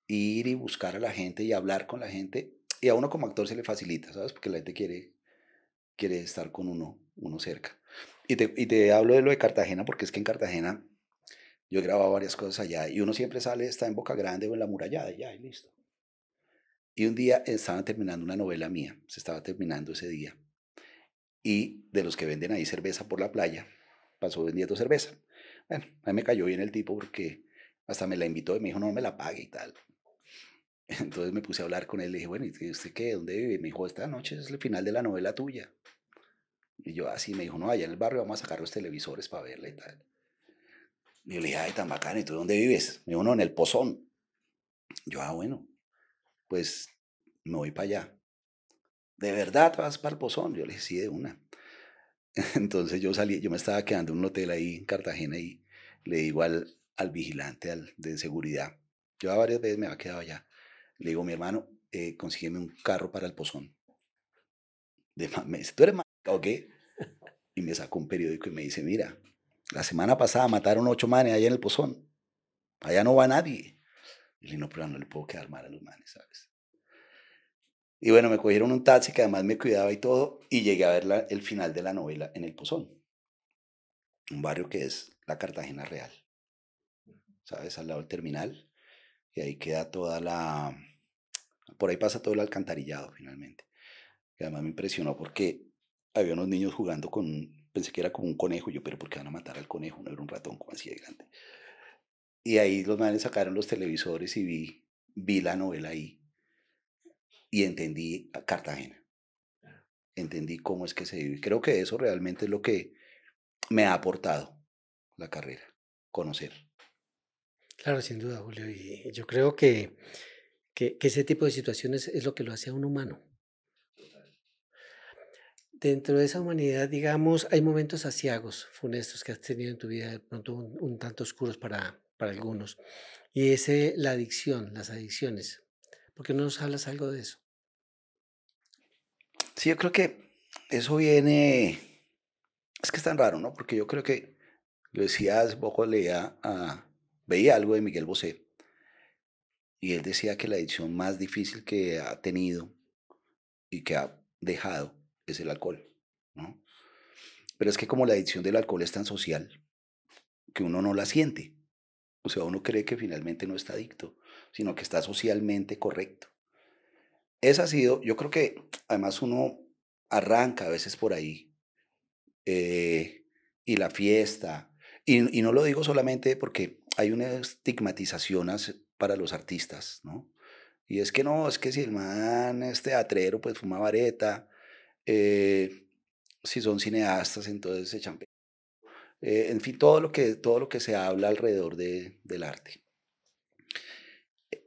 Ir y buscar a la gente y hablar con la gente. Y a uno como actor se le facilita, ¿sabes? Porque la gente quiere estar con uno cerca. Y te hablo de lo de Cartagena porque es que en Cartagena yo he grabado varias cosas allá y uno siempre sale, está en Boca Grande o en la murallada y ya, y listo. Y un día estaban terminando una novela mía, se estaba terminando ese día. Y de los que venden ahí cerveza por la playa, pasó vendiendo cerveza. Bueno, a mí me cayó bien el tipo porque hasta me la invitó y me dijo, no me la pague y tal. Entonces me puse a hablar con él, le dije, bueno, ¿y usted qué? ¿Dónde vive? Me dijo, esta noche es el final de la novela tuya. Y yo así, me dijo, no, allá en el barrio vamos a sacar los televisores para verla y tal. Y yo le dije, ay, tan bacán, ¿y tú dónde vives? Me dijo, no, en el Pozón. Yo, bueno, pues me voy para allá. ¿De verdad vas para el Pozón? Yo le dije, sí, de una. Entonces yo salí, yo me estaba quedando en un hotel ahí en Cartagena y le digo al vigilante de seguridad, yo a varias veces me había quedado allá, le digo, mi hermano, consígueme un carro para el Pozón. Me dice, ¿tú eres marica o qué? Y me sacó un periódico y me dice, mira, la semana pasada mataron 8 manes allá en el Pozón, allá no va nadie. Y le dije, no, pero no le puedo quedar mal a los manes, ¿sabes? Y bueno, me cogieron un taxi que además me cuidaba y todo, y llegué a ver el final de la novela en el Pozón, un barrio que es la Cartagena Real, ¿sabes? Al lado del terminal, y ahí queda por ahí pasa todo el alcantarillado finalmente. Y además me impresionó porque había unos niños jugando pensé que era como un conejo, yo, pero ¿por qué van a matar al conejo? No era un ratón como así de grande. Y ahí los manes sacaron los televisores y vi la novela ahí y entendí a Cartagena, entendí cómo es que se vive. Creo que eso realmente es lo que me ha aportado la carrera, conocer. Claro, sin duda, Julio. Y yo creo que ese tipo de situaciones es lo que lo hace a un humano. dentro de esa humanidad, digamos, hay momentos aciagos, funestos que has tenido en tu vida, de pronto un tanto oscuros para algunos. Y ese, la adicción, las adicciones. ¿Por qué no nos hablas algo de eso? Sí, yo creo que eso viene, es que es tan raro, ¿no? Porque yo creo que, lo decía hace poco, veía algo de Miguel Bosé, y él decía que la adicción más difícil que ha tenido y que ha dejado es el alcohol, ¿no? Pero es que como la adicción del alcohol es tan social, que uno no la siente. O sea, uno cree que finalmente no está adicto, sino que está socialmente correcto. Esa ha sido, yo creo que además uno arranca a veces por ahí, eh, y la fiesta, y no lo digo solamente porque hay una estigmatización para los artistas, ¿no? Y es que no, es que si el man es teatrero, pues fuma vareta, eh, si son cineastas, entonces se echan en fin, todo lo que se habla alrededor del arte.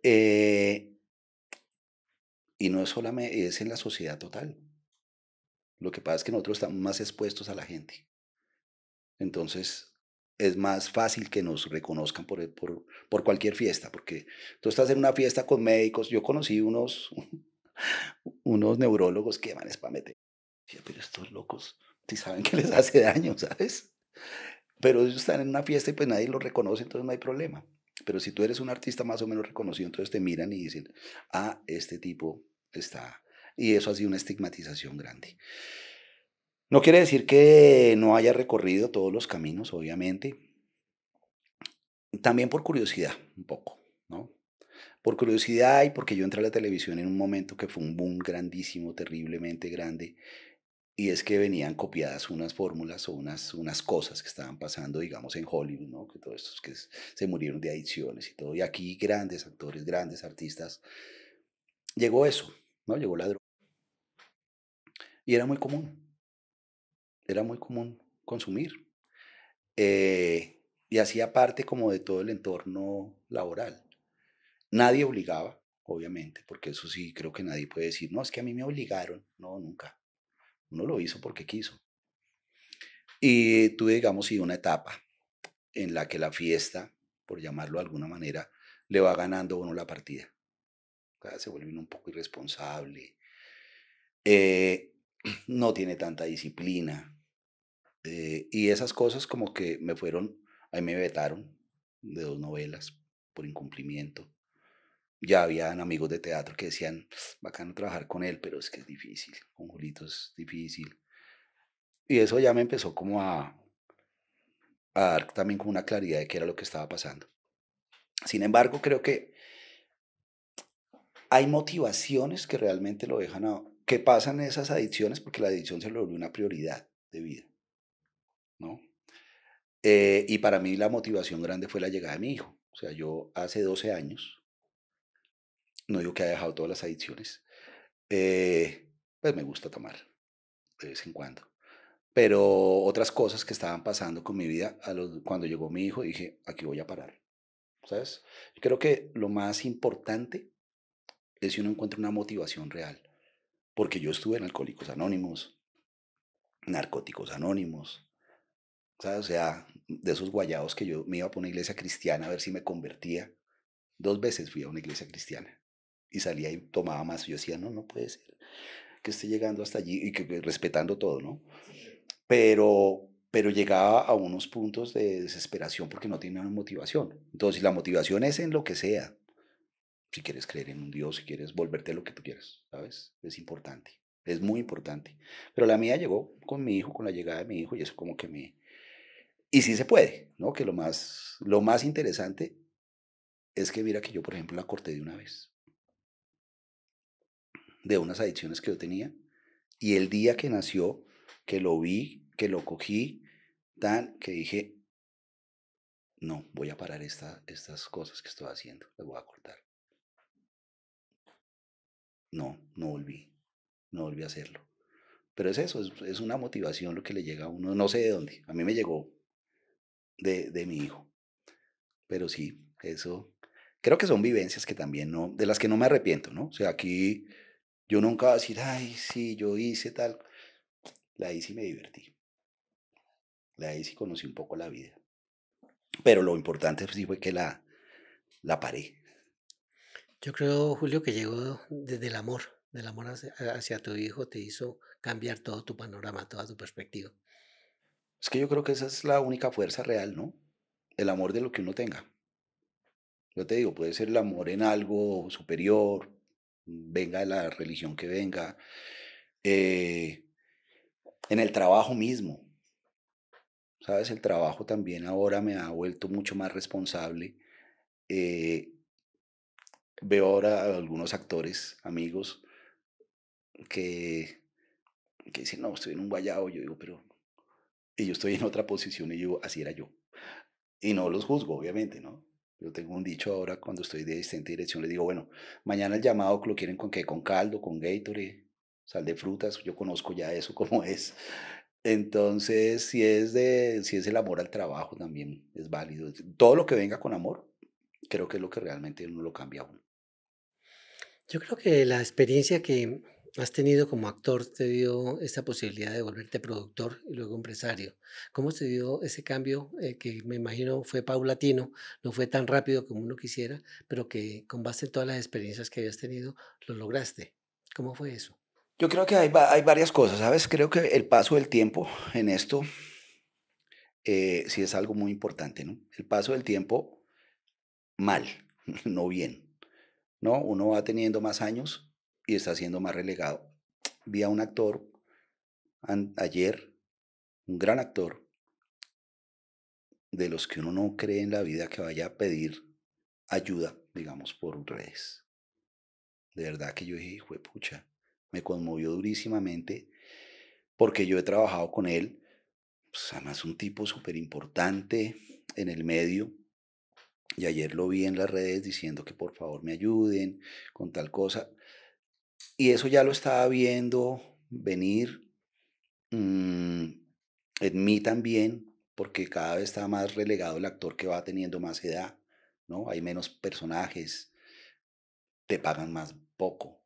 Eh, y no es solamente, es en la sociedad total. Lo que pasa es que nosotros estamos más expuestos a la gente. Entonces, es más fácil que nos reconozcan por cualquier fiesta, porque tú estás en una fiesta con médicos. Yo conocí unos neurólogos que van para meter. Decía, pero estos locos, si saben que les hace daño, ¿sabes? Pero ellos están en una fiesta y pues nadie los reconoce, entonces no hay problema. Pero si tú eres un artista más o menos reconocido, entonces te miran y dicen, ah, este tipo está. Y eso ha sido una estigmatización grande. No quiere decir que no haya recorrido todos los caminos, obviamente. También por curiosidad, un poco, ¿no? Por curiosidad y porque yo entré a la televisión en un momento que fue un boom grandísimo, terriblemente grande, y es que venían copiadas unas fórmulas o unas cosas que estaban pasando, digamos, en Hollywood, ¿no? Que todos estos se murieron de adicciones y todo. Y aquí grandes actores, grandes artistas, llegó eso, ¿no? Llegó la droga. Y era muy común consumir. Y hacía parte como de todo el entorno laboral. Nadie obligaba, obviamente, porque eso sí, creo que nadie puede decir, no, es que a mí me obligaron. No, nunca. Uno lo hizo porque quiso. Y tuve, digamos, sí, una etapa en la que la fiesta, por llamarlo de alguna manera, le va ganando a uno la partida. O sea, se vuelve uno un poco irresponsable, eh, no tiene tanta disciplina, y esas cosas como que ahí me vetaron de 2 novelas por incumplimiento. Ya habían amigos de teatro que decían, bacano trabajar con él, pero es que es difícil, con Julito es difícil. Y eso ya me empezó como a dar también como una claridad de qué era lo que estaba pasando. Sin embargo, creo que hay motivaciones que realmente lo dejan que pasan esas adicciones porque la adicción se lo vuelve una prioridad de vida, ¿no? Y para mí la motivación grande fue la llegada de mi hijo. O sea, yo hace 12 años, no digo que haya dejado todas las adicciones, pues me gusta tomar de vez en cuando. Pero otras cosas que estaban pasando con mi vida, cuando llegó mi hijo, dije, aquí voy a parar, ¿sabes? Yo creo que lo más importante es si uno encuentra una motivación real, porque yo estuve en Alcohólicos Anónimos, Narcóticos Anónimos, ¿sabes? O sea, de esos guayados que yo me iba para una iglesia cristiana a ver si me convertía. 2 veces fui a una iglesia cristiana y salía y tomaba más. Yo decía, no, no puede ser que esté llegando hasta allí y que respetando todo, ¿no? Pero llegaba a unos puntos de desesperación porque no tenía una motivación. Entonces, si la motivación es en lo que sea, si quieres creer en un Dios, si quieres volverte lo que tú quieras, ¿sabes? Es importante, es muy importante. Pero la mía llegó con mi hijo, con la llegada de mi hijo, y eso como que Y sí se puede, ¿no? Que lo más interesante es que mira que yo, por ejemplo, la corté de una vez, de unas adicciones que yo tenía, y el día que nació, que lo vi, que lo cogí, tan, que dije, no, voy a parar estas cosas que estoy haciendo, las voy a cortar. No, no volví a hacerlo. Pero es eso, es una motivación lo que le llega a uno, no sé de dónde. A mí me llegó de mi hijo. Pero sí, eso creo que son vivencias que también no, de las que no me arrepiento, ¿no? O sea, aquí yo nunca voy a decir, ay, sí, yo hice tal. ahí sí me divertí, ahí sí conocí un poco la vida. Pero lo importante sí fue que la paré. Yo creo, Julio, que llegó desde el amor hacia tu hijo te hizo cambiar todo tu panorama, toda tu perspectiva. Es que yo creo que esa es la única fuerza real, ¿no? El amor de lo que uno tenga. Yo te digo, puede ser el amor en algo superior, venga de la religión que venga, eh, en el trabajo mismo, ¿sabes? El trabajo también ahora me ha vuelto mucho más responsable. Eh, Veo ahora a algunos actores, amigos, que, que dicen, no, estoy en un guayabo. Yo digo, pero... Y yo estoy en otra posición y yo, así era yo. Y no los juzgo, obviamente, ¿no? Yo tengo un dicho ahora cuando estoy de asistente de dirección, les digo, bueno, mañana el llamado que lo quieren con qué, con caldo, con Gatorade, sal de frutas, yo conozco ya eso como es. Entonces, si es el amor al trabajo también es válido. Todo lo que venga con amor, creo que es lo que realmente uno lo cambia a uno. Yo creo que la experiencia que has tenido como actor te dio esa posibilidad de volverte productor y luego empresario. ¿Cómo se dio ese cambio que me imagino fue paulatino, no fue tan rápido como uno quisiera, pero que con base en todas las experiencias que habías tenido, lo lograste? ¿Cómo fue eso? Yo creo que hay varias cosas, ¿sabes? Creo que el paso del tiempo en esto sí es algo muy importante, ¿no? El paso del tiempo mal, no bien, ¿no? Uno va teniendo más años y está siendo más relegado. Vi a un actor ayer, un gran actor, de los que uno no cree en la vida que vaya a pedir ayuda, digamos, por redes. De verdad que yo dije, hijo de pucha, me conmovió durísimamente porque yo he trabajado con él, pues además un tipo súper importante en el medio. Y ayer lo vi en las redes diciendo que por favor me ayuden con tal cosa. Y eso ya lo estaba viendo venir mm, en mí también, porque cada vez está más relegado el actor que va teniendo más edad, ¿no? Hay menos personajes, te pagan más poco.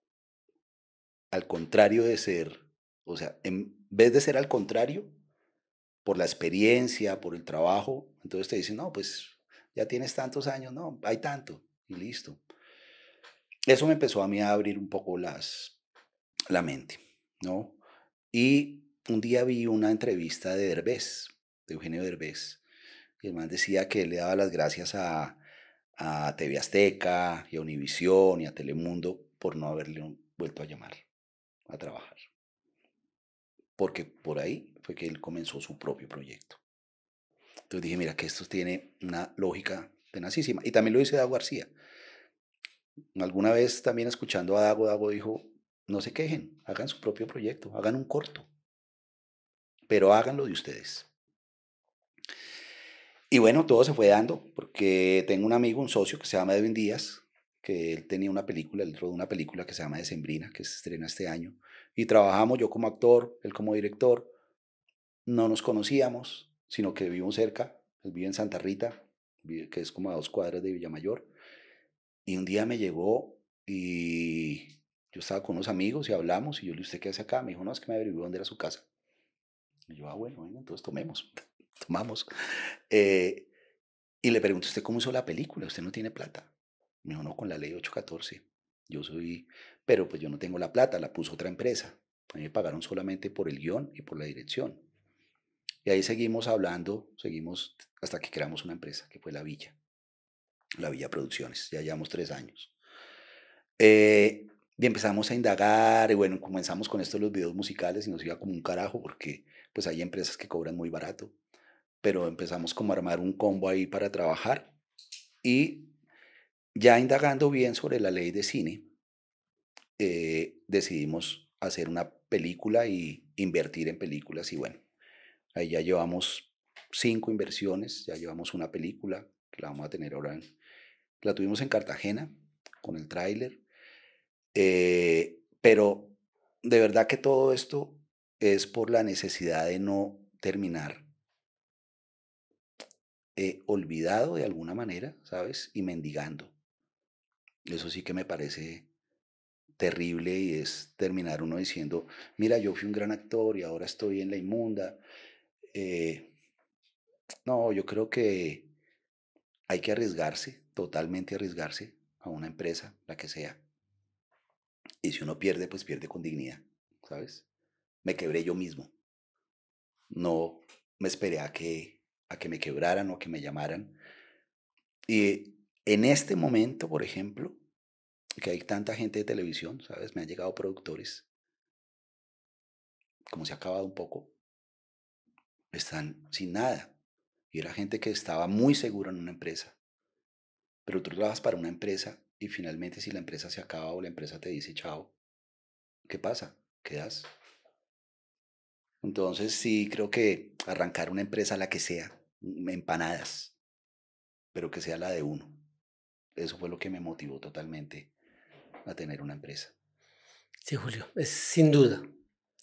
Al contrario de ser, o sea, en vez de ser al contrario, por la experiencia, por el trabajo, entonces te dicen, no, pues ya tienes tantos años, no, hay tanto, y listo. Eso me empezó a mí a abrir un poco la mente, ¿no? Y un día vi una entrevista de Derbez, de Eugenio Derbez, y el man decía que él le daba las gracias a TV Azteca y a Univisión y a Telemundo por no haberle vuelto a llamar a trabajar, porque por ahí fue que él comenzó su propio proyecto. Entonces dije, mira, que esto tiene una lógica tenacísima. Y también lo dice Dago García. Alguna vez también escuchando a Dago, Dago dijo, no se quejen, hagan su propio proyecto, hagan un corto, pero háganlo de ustedes. Y bueno, todo se fue dando, porque tengo un amigo, un socio que se llama Edwin Díaz, que él tenía una película, él rodó una película que se llama Decembrina, que se estrena este año, y trabajamos yo como actor, él como director, no nos conocíamos, sino que vivimos cerca, él vive en Santa Rita, que es como a 2 cuadras de Villamayor, y un día me llegó y yo estaba con unos amigos y hablamos, y yo le dije, ¿usted qué hace acá? Me dijo, no, es que me averiguó dónde era su casa. Y yo, bueno, venga, entonces tomemos, tomamos. Eh, Y le pregunto, ¿usted cómo hizo la película? Usted no tiene plata. Me dijo, no, con la ley 814. Yo soy, pero pues yo no tengo la plata, la puso otra empresa. A mí me pagaron solamente por el guión y por la dirección. Y ahí seguimos hablando, seguimos hasta que creamos una empresa, que fue La Villa Producciones. Ya llevamos 3 años. Eh, y empezamos a indagar, y bueno, comenzamos con esto de los videos musicales y nos iba como un carajo, porque pues hay empresas que cobran muy barato. Pero empezamos como a armar un combo ahí para trabajar. Y ya indagando bien sobre la ley de cine, decidimos hacer una película y invertir en películas. Y bueno, ahí ya llevamos 5 inversiones, ya llevamos una película que la vamos a tener ahora. La tuvimos en Cartagena con el tráiler. Pero de verdad que todo esto es por la necesidad de no terminar olvidado de alguna manera, ¿sabes? Y mendigando. Eso sí que me parece terrible y es terminar uno diciendo, mira, yo fui un gran actor y ahora estoy en la inmunda. Eh, no, yo creo que hay que arriesgarse, totalmente arriesgarse a una empresa, la que sea. Y si uno pierde, pues pierde con dignidad, ¿sabes? Me quebré yo mismo. No me esperé a que me quebraran o a que me llamaran. Y en este momento, por ejemplo, que hay tanta gente de televisión, ¿sabes? Me han llegado productores, como se ha acabado un poco, están sin nada. Y era gente que estaba muy segura en una empresa. Pero tú trabajas para una empresa y finalmente si la empresa se acaba o la empresa te dice chao, ¿qué pasa? Quedas. Entonces sí creo que arrancar una empresa, la que sea, empanadas, pero que sea la de uno. Eso fue lo que me motivó totalmente a tener una empresa. Sí, Julio, es sin duda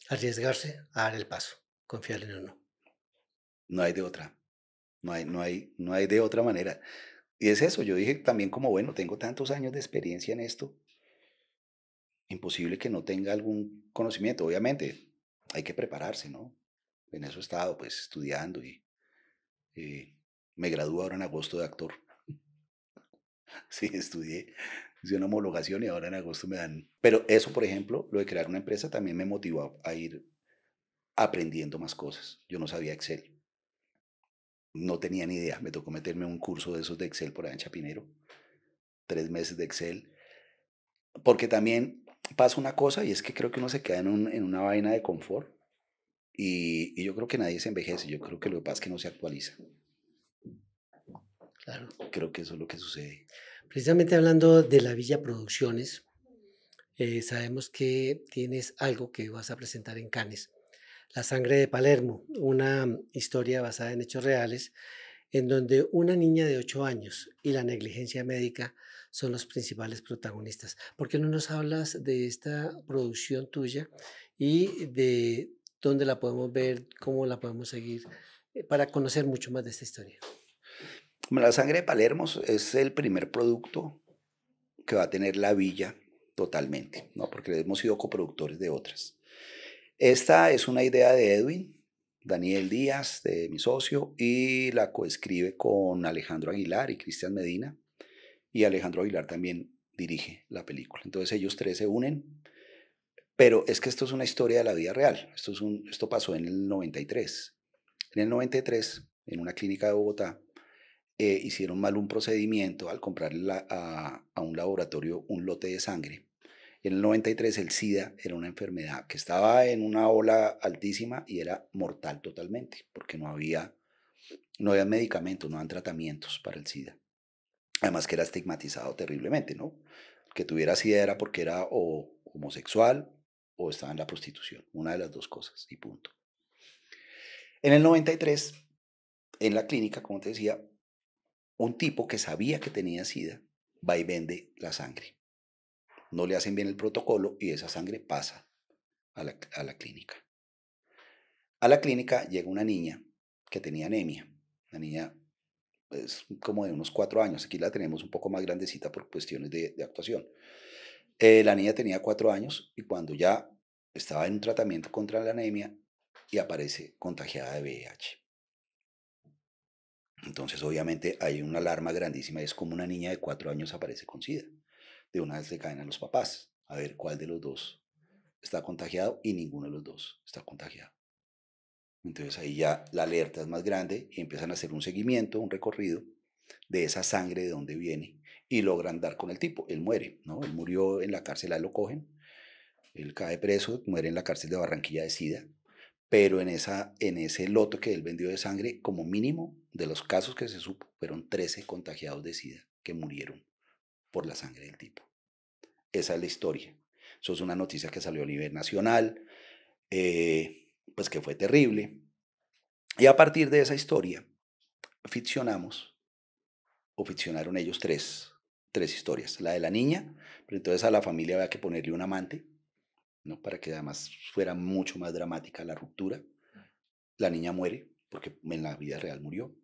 arriesgarse a dar el paso, confiar en uno. No hay de otra. No hay de otra manera. Y es eso, yo dije también como, bueno, tengo tantos años de experiencia en esto, imposible que no tenga algún conocimiento. Obviamente, hay que prepararse, ¿no? En eso he estado, pues, estudiando y me gradúo ahora en agosto de actor. Sí, estudié, hice una homologación y ahora en agosto me dan. Pero eso, por ejemplo, lo de crear una empresa también me motivó a ir aprendiendo más cosas. Yo no sabía Excel, no tenía ni idea. Me tocó meterme en un curso de esos de Excel por allá en Chapinero, 3 meses de Excel. Porque también pasa una cosa y es que creo que uno se queda en una vaina de confort y yo creo que nadie se envejece. Yo creo que lo que pasa es que no se actualiza. Claro. Creo que eso es lo que sucede. Precisamente hablando de la Villa Producciones, sabemos que tienes algo que vas a presentar en Cannes, La sangre de Palermo, una historia basada en hechos reales, en donde una niña de 8 años y la negligencia médica son los principales protagonistas. ¿Por qué no nos hablas de esta producción tuya y de dónde la podemos ver, cómo la podemos seguir, para conocer mucho más de esta historia? La sangre de Palermo es el primer producto que va a tener la villa totalmente, ¿no? Porque hemos sido coproductores de otras. Esta es una idea de Edwin, Daniel Díaz, de mi socio, y la coescribe con Alejandro Aguilar y Cristian Medina, y Alejandro Aguilar también dirige la película. Entonces ellos tres se unen, pero es que esto es una historia de la vida real. Esto pasó en el 93. En el 93, en una clínica de Bogotá, hicieron mal un procedimiento al comprarle a un laboratorio un lote de sangre. En el 93 el SIDA era una enfermedad que estaba en una ola altísima y era mortal totalmente, porque no había medicamentos, no había tratamientos para el SIDA. Además que era estigmatizado terriblemente, ¿no? Que tuviera SIDA era porque era o homosexual o estaba en la prostitución, una de las dos cosas, y punto. En el 93, en la clínica, como te decía, un tipo que sabía que tenía SIDA va y vende la sangre. No le hacen bien el protocolo y esa sangre pasa a la clínica. A la clínica llega una niña que tenía anemia. La niña es como de unos 4 años. Aquí la tenemos un poco más grandecita por cuestiones de actuación. La niña tenía 4 años y cuando ya estaba en un tratamiento contra la anemia y aparece contagiada de VIH. Entonces, obviamente, hay una alarma grandísima. Es como una niña de 4 años aparece con SIDA. De una vez le caen a los papás a ver cuál de los dos está contagiado y ninguno de los dos está contagiado. Entonces ahí ya la alerta es más grande y empiezan a hacer un seguimiento, un recorrido de esa sangre de dónde viene y logran dar con el tipo. Él muere, ¿no? Él murió en la cárcel, ahí lo cogen, él cae preso, muere en la cárcel de Barranquilla de SIDA, pero en ese loto que él vendió de sangre, como mínimo de los casos que se supo, fueron 13 contagiados de SIDA que murieron por la sangre del tipo. Esa es la historia. Eso es una noticia que salió a nivel nacional, pues que fue terrible. Y a partir de esa historia, ficcionamos, o ficcionaron ellos tres historias. La de la niña, pero entonces a la familia había que ponerle un amante, ¿no? Para que además fuera mucho más dramática la ruptura. La niña muere, porque en la vida real murió.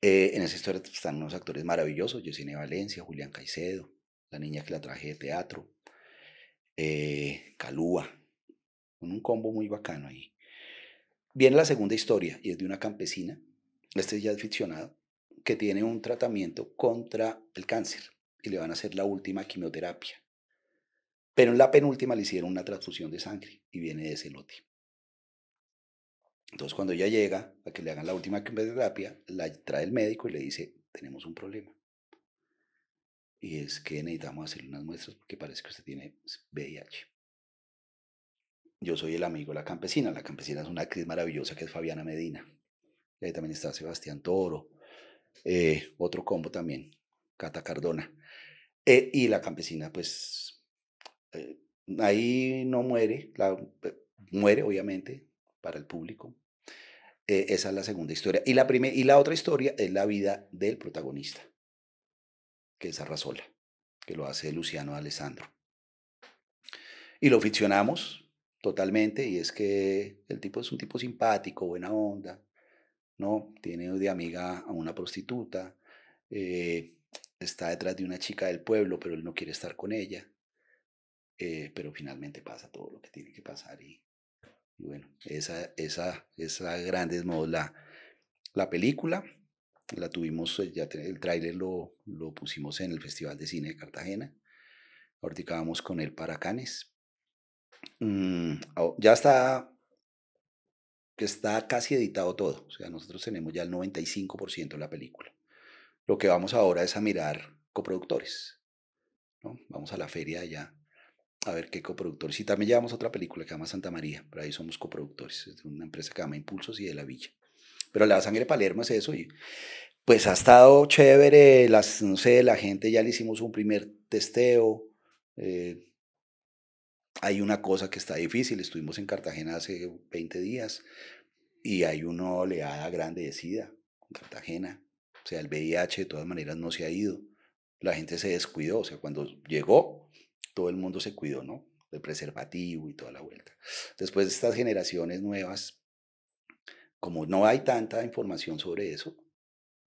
En esa historia están unos actores maravillosos, Yesenia Valencia, Julián Caicedo, la niña que la traje de teatro. Calúa, con un combo muy bacano ahí. Viene la segunda historia y es de una campesina, este ya es ficcionado, que tiene un tratamiento contra el cáncer y le van a hacer la última quimioterapia. Pero en la penúltima le hicieron una transfusión de sangre y viene de ese lote. Entonces cuando ella llega a que le hagan la última quimioterapia, la trae el médico y le dice, tenemos un problema. Y es que necesitamos hacerle unas muestras porque parece que usted tiene VIH. Yo soy el amigo de la campesina. La campesina es una actriz maravillosa que es Fabiana Medina. Y ahí también está Sebastián Toro. Otro combo también, Cata Cardona. Y la campesina, pues, eh, ahí no muere, muere obviamente para el público. Esa es la segunda historia. Y la otra historia es la vida del protagonista, que es Arrasola, que lo hace Luciano Alessandro. Y lo ficcionamos totalmente, y es que el tipo es un tipo simpático, buena onda, ¿no? Tiene de amiga a una prostituta, eh, está detrás de una chica del pueblo, pero él no quiere estar con ella, pero finalmente pasa todo lo que tiene que pasar y bueno, esa a grandes modos la película. La tuvimos, el tráiler lo pusimos en el Festival de Cine de Cartagena. Ahorita vamos con él para Cannes. Ya está casi editado todo. O sea, nosotros tenemos ya el 95% de la película. Lo que vamos ahora es a mirar coproductores, ¿no? Vamos a la feria allá a ver qué coproductores. Y también llevamos otra película que se llama Santa María, pero ahí somos coproductores. Es de una empresa que se llama Impulsos y de la Villa. Pero La Sangre de Palermo es eso y pues ha estado chévere. No sé, la gente ya le hicimos un primer testeo. eh, Hay una cosa que está difícil. Estuvimos en Cartagena hace 20 días y hay una oleada grande de SIDA en Cartagena. O sea, el VIH de todas maneras no se ha ido. La gente se descuidó. O sea, cuando llegó, todo el mundo se cuidó, ¿no? El preservativo y toda la vuelta. Después de estas generaciones nuevas, como no hay tanta información sobre eso,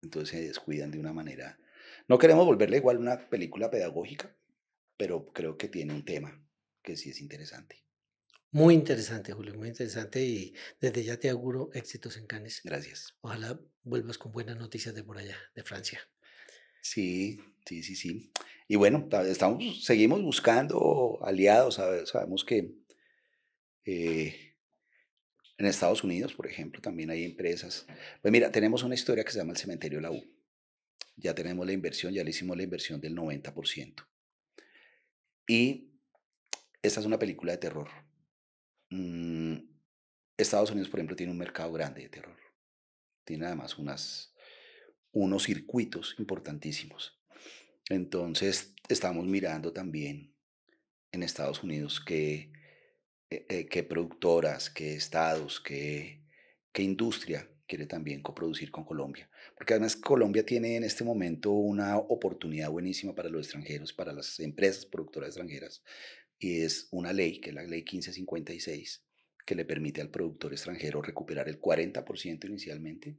entonces se descuidan de una manera. No queremos volverle igual una película pedagógica, pero creo que tiene un tema que sí es interesante. Muy interesante, Julio, muy interesante y desde ya te auguro éxitos en Cannes. Gracias. Ojalá vuelvas con buenas noticias de por allá, de Francia. Sí, sí, sí, sí. Y bueno, seguimos buscando aliados. Sabemos que eh, en Estados Unidos, por ejemplo, también hay empresas. Pues mira, tenemos una historia que se llama el Cementerio de la U. Ya tenemos la inversión, ya le hicimos la inversión del 90%. Y esta es una película de terror. Mm, Estados Unidos, por ejemplo, tiene un mercado grande de terror. Tiene además unos circuitos importantísimos. Entonces, estamos mirando también en Estados Unidos qué productoras, qué estados, qué industria quiere también coproducir con Colombia. Porque además Colombia tiene en este momento una oportunidad buenísima para los extranjeros, para las empresas productoras extranjeras, y es una ley, que es la ley 1556, que le permite al productor extranjero recuperar el 40% inicialmente,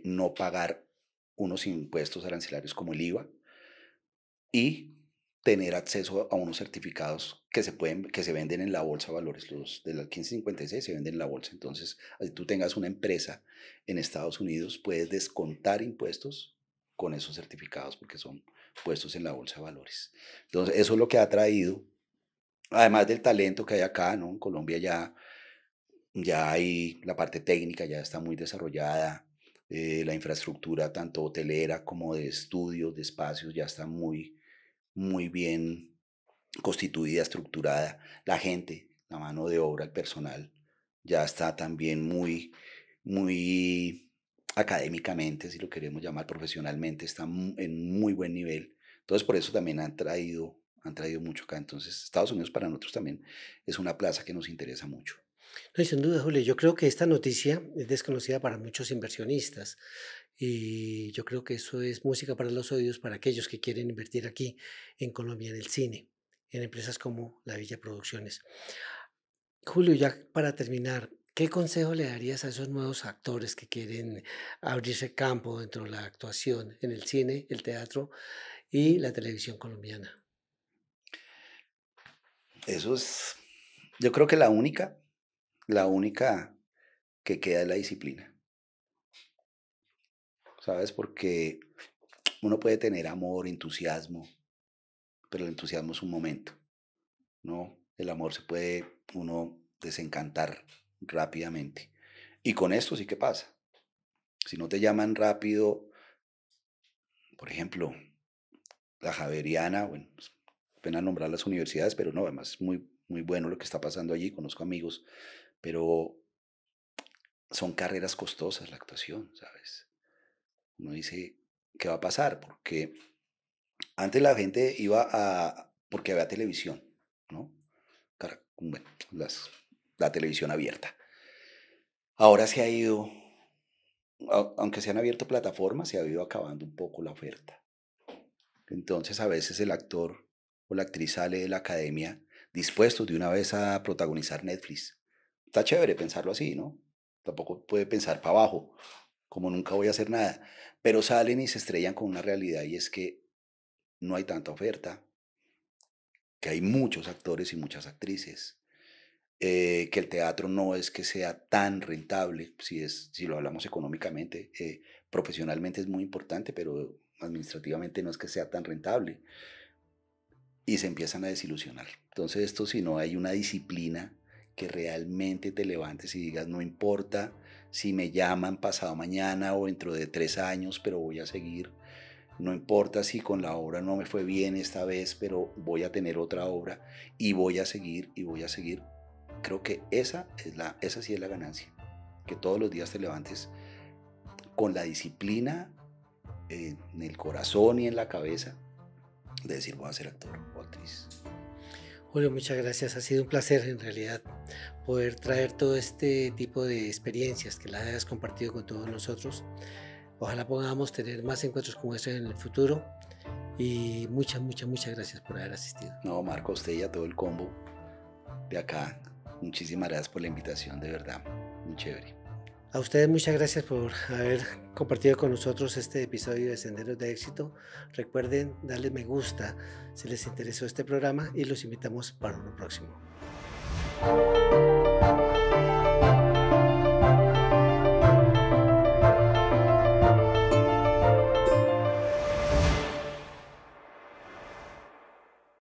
no pagar unos impuestos arancelarios como el IVA y tener acceso a unos certificados que se venden en la bolsa de valores. Los de la 1556 se venden en la bolsa. Entonces, si tú tengas una empresa en Estados Unidos, puedes descontar impuestos con esos certificados porque son puestos en la bolsa de valores. Entonces, eso es lo que ha traído, además del talento que hay acá, ¿no? En Colombia ya hay la parte técnica, ya está muy desarrollada. La infraestructura, tanto hotelera como de estudios, de espacios, ya está muy bien constituida, estructurada. La gente, la mano de obra, el personal, ya está también muy académicamente, si lo queremos llamar profesionalmente, está en muy buen nivel. Entonces, por eso también han traído mucho acá. Entonces, Estados Unidos para nosotros también es una plaza que nos interesa mucho. No, y sin duda, Julio, yo creo que esta noticia es desconocida para muchos inversionistas y yo creo que eso es música para los oídos para aquellos que quieren invertir aquí en Colombia, en el cine, en empresas como La Villa Producciones. Julio, ya para terminar, ¿qué consejo le darías a esos nuevos actores que quieren abrirse campo dentro de la actuación en el cine, el teatro y la televisión colombiana? Eso es, yo creo que la única que queda es la disciplina, ¿sabes? Porque uno puede tener amor, entusiasmo, pero el entusiasmo es un momento, ¿no? El amor se puede uno desencantar rápidamente. Y con esto sí que pasa. Si no te llaman rápido, por ejemplo, la Javeriana, bueno, pues, pena nombrar las universidades, pero no, además es muy, muy bueno lo que está pasando allí, conozco amigos, pero son carreras costosas la actuación, ¿sabes? Uno dice, ¿qué va a pasar? Porque antes la gente iba porque había televisión, ¿no? Bueno, la televisión abierta. Ahora se ha ido, aunque se han abierto plataformas, se ha ido acabando un poco la oferta. Entonces a veces el actor o la actriz sale de la academia dispuestos de una vez a protagonizar Netflix. Está chévere pensarlo así, ¿no? Tampoco puede pensar para abajo, como nunca voy a hacer nada. Pero salen y se estrellan con una realidad y es que no hay tanta oferta, que hay muchos actores y muchas actrices, que el teatro no es que sea tan rentable, si lo hablamos económicamente, profesionalmente es muy importante, pero administrativamente no es que sea tan rentable y se empiezan a desilusionar. Entonces esto si no hay una disciplina que realmente te levantes y digas, no importa si me llaman pasado mañana o dentro de 3 años, pero voy a seguir. No importa si con la obra no me fue bien esta vez, pero voy a tener otra obra y voy a seguir y voy a seguir. Creo que esa sí es la ganancia. Que todos los días te levantes con la disciplina en el corazón y en la cabeza de decir voy a ser actor o actriz. Julio, muchas gracias. Ha sido un placer en realidad poder traer todo este tipo de experiencias que las hayas compartido con todos nosotros. Ojalá podamos tener más encuentros como este en el futuro y muchas, muchas, muchas gracias por haber asistido. No, Marco, a usted y a todo el combo de acá. Muchísimas gracias por la invitación, de verdad. Muy chévere. A ustedes muchas gracias por haber compartido con nosotros este episodio de Senderos de Éxito. Recuerden darle me gusta si les interesó este programa y los invitamos para uno próximo.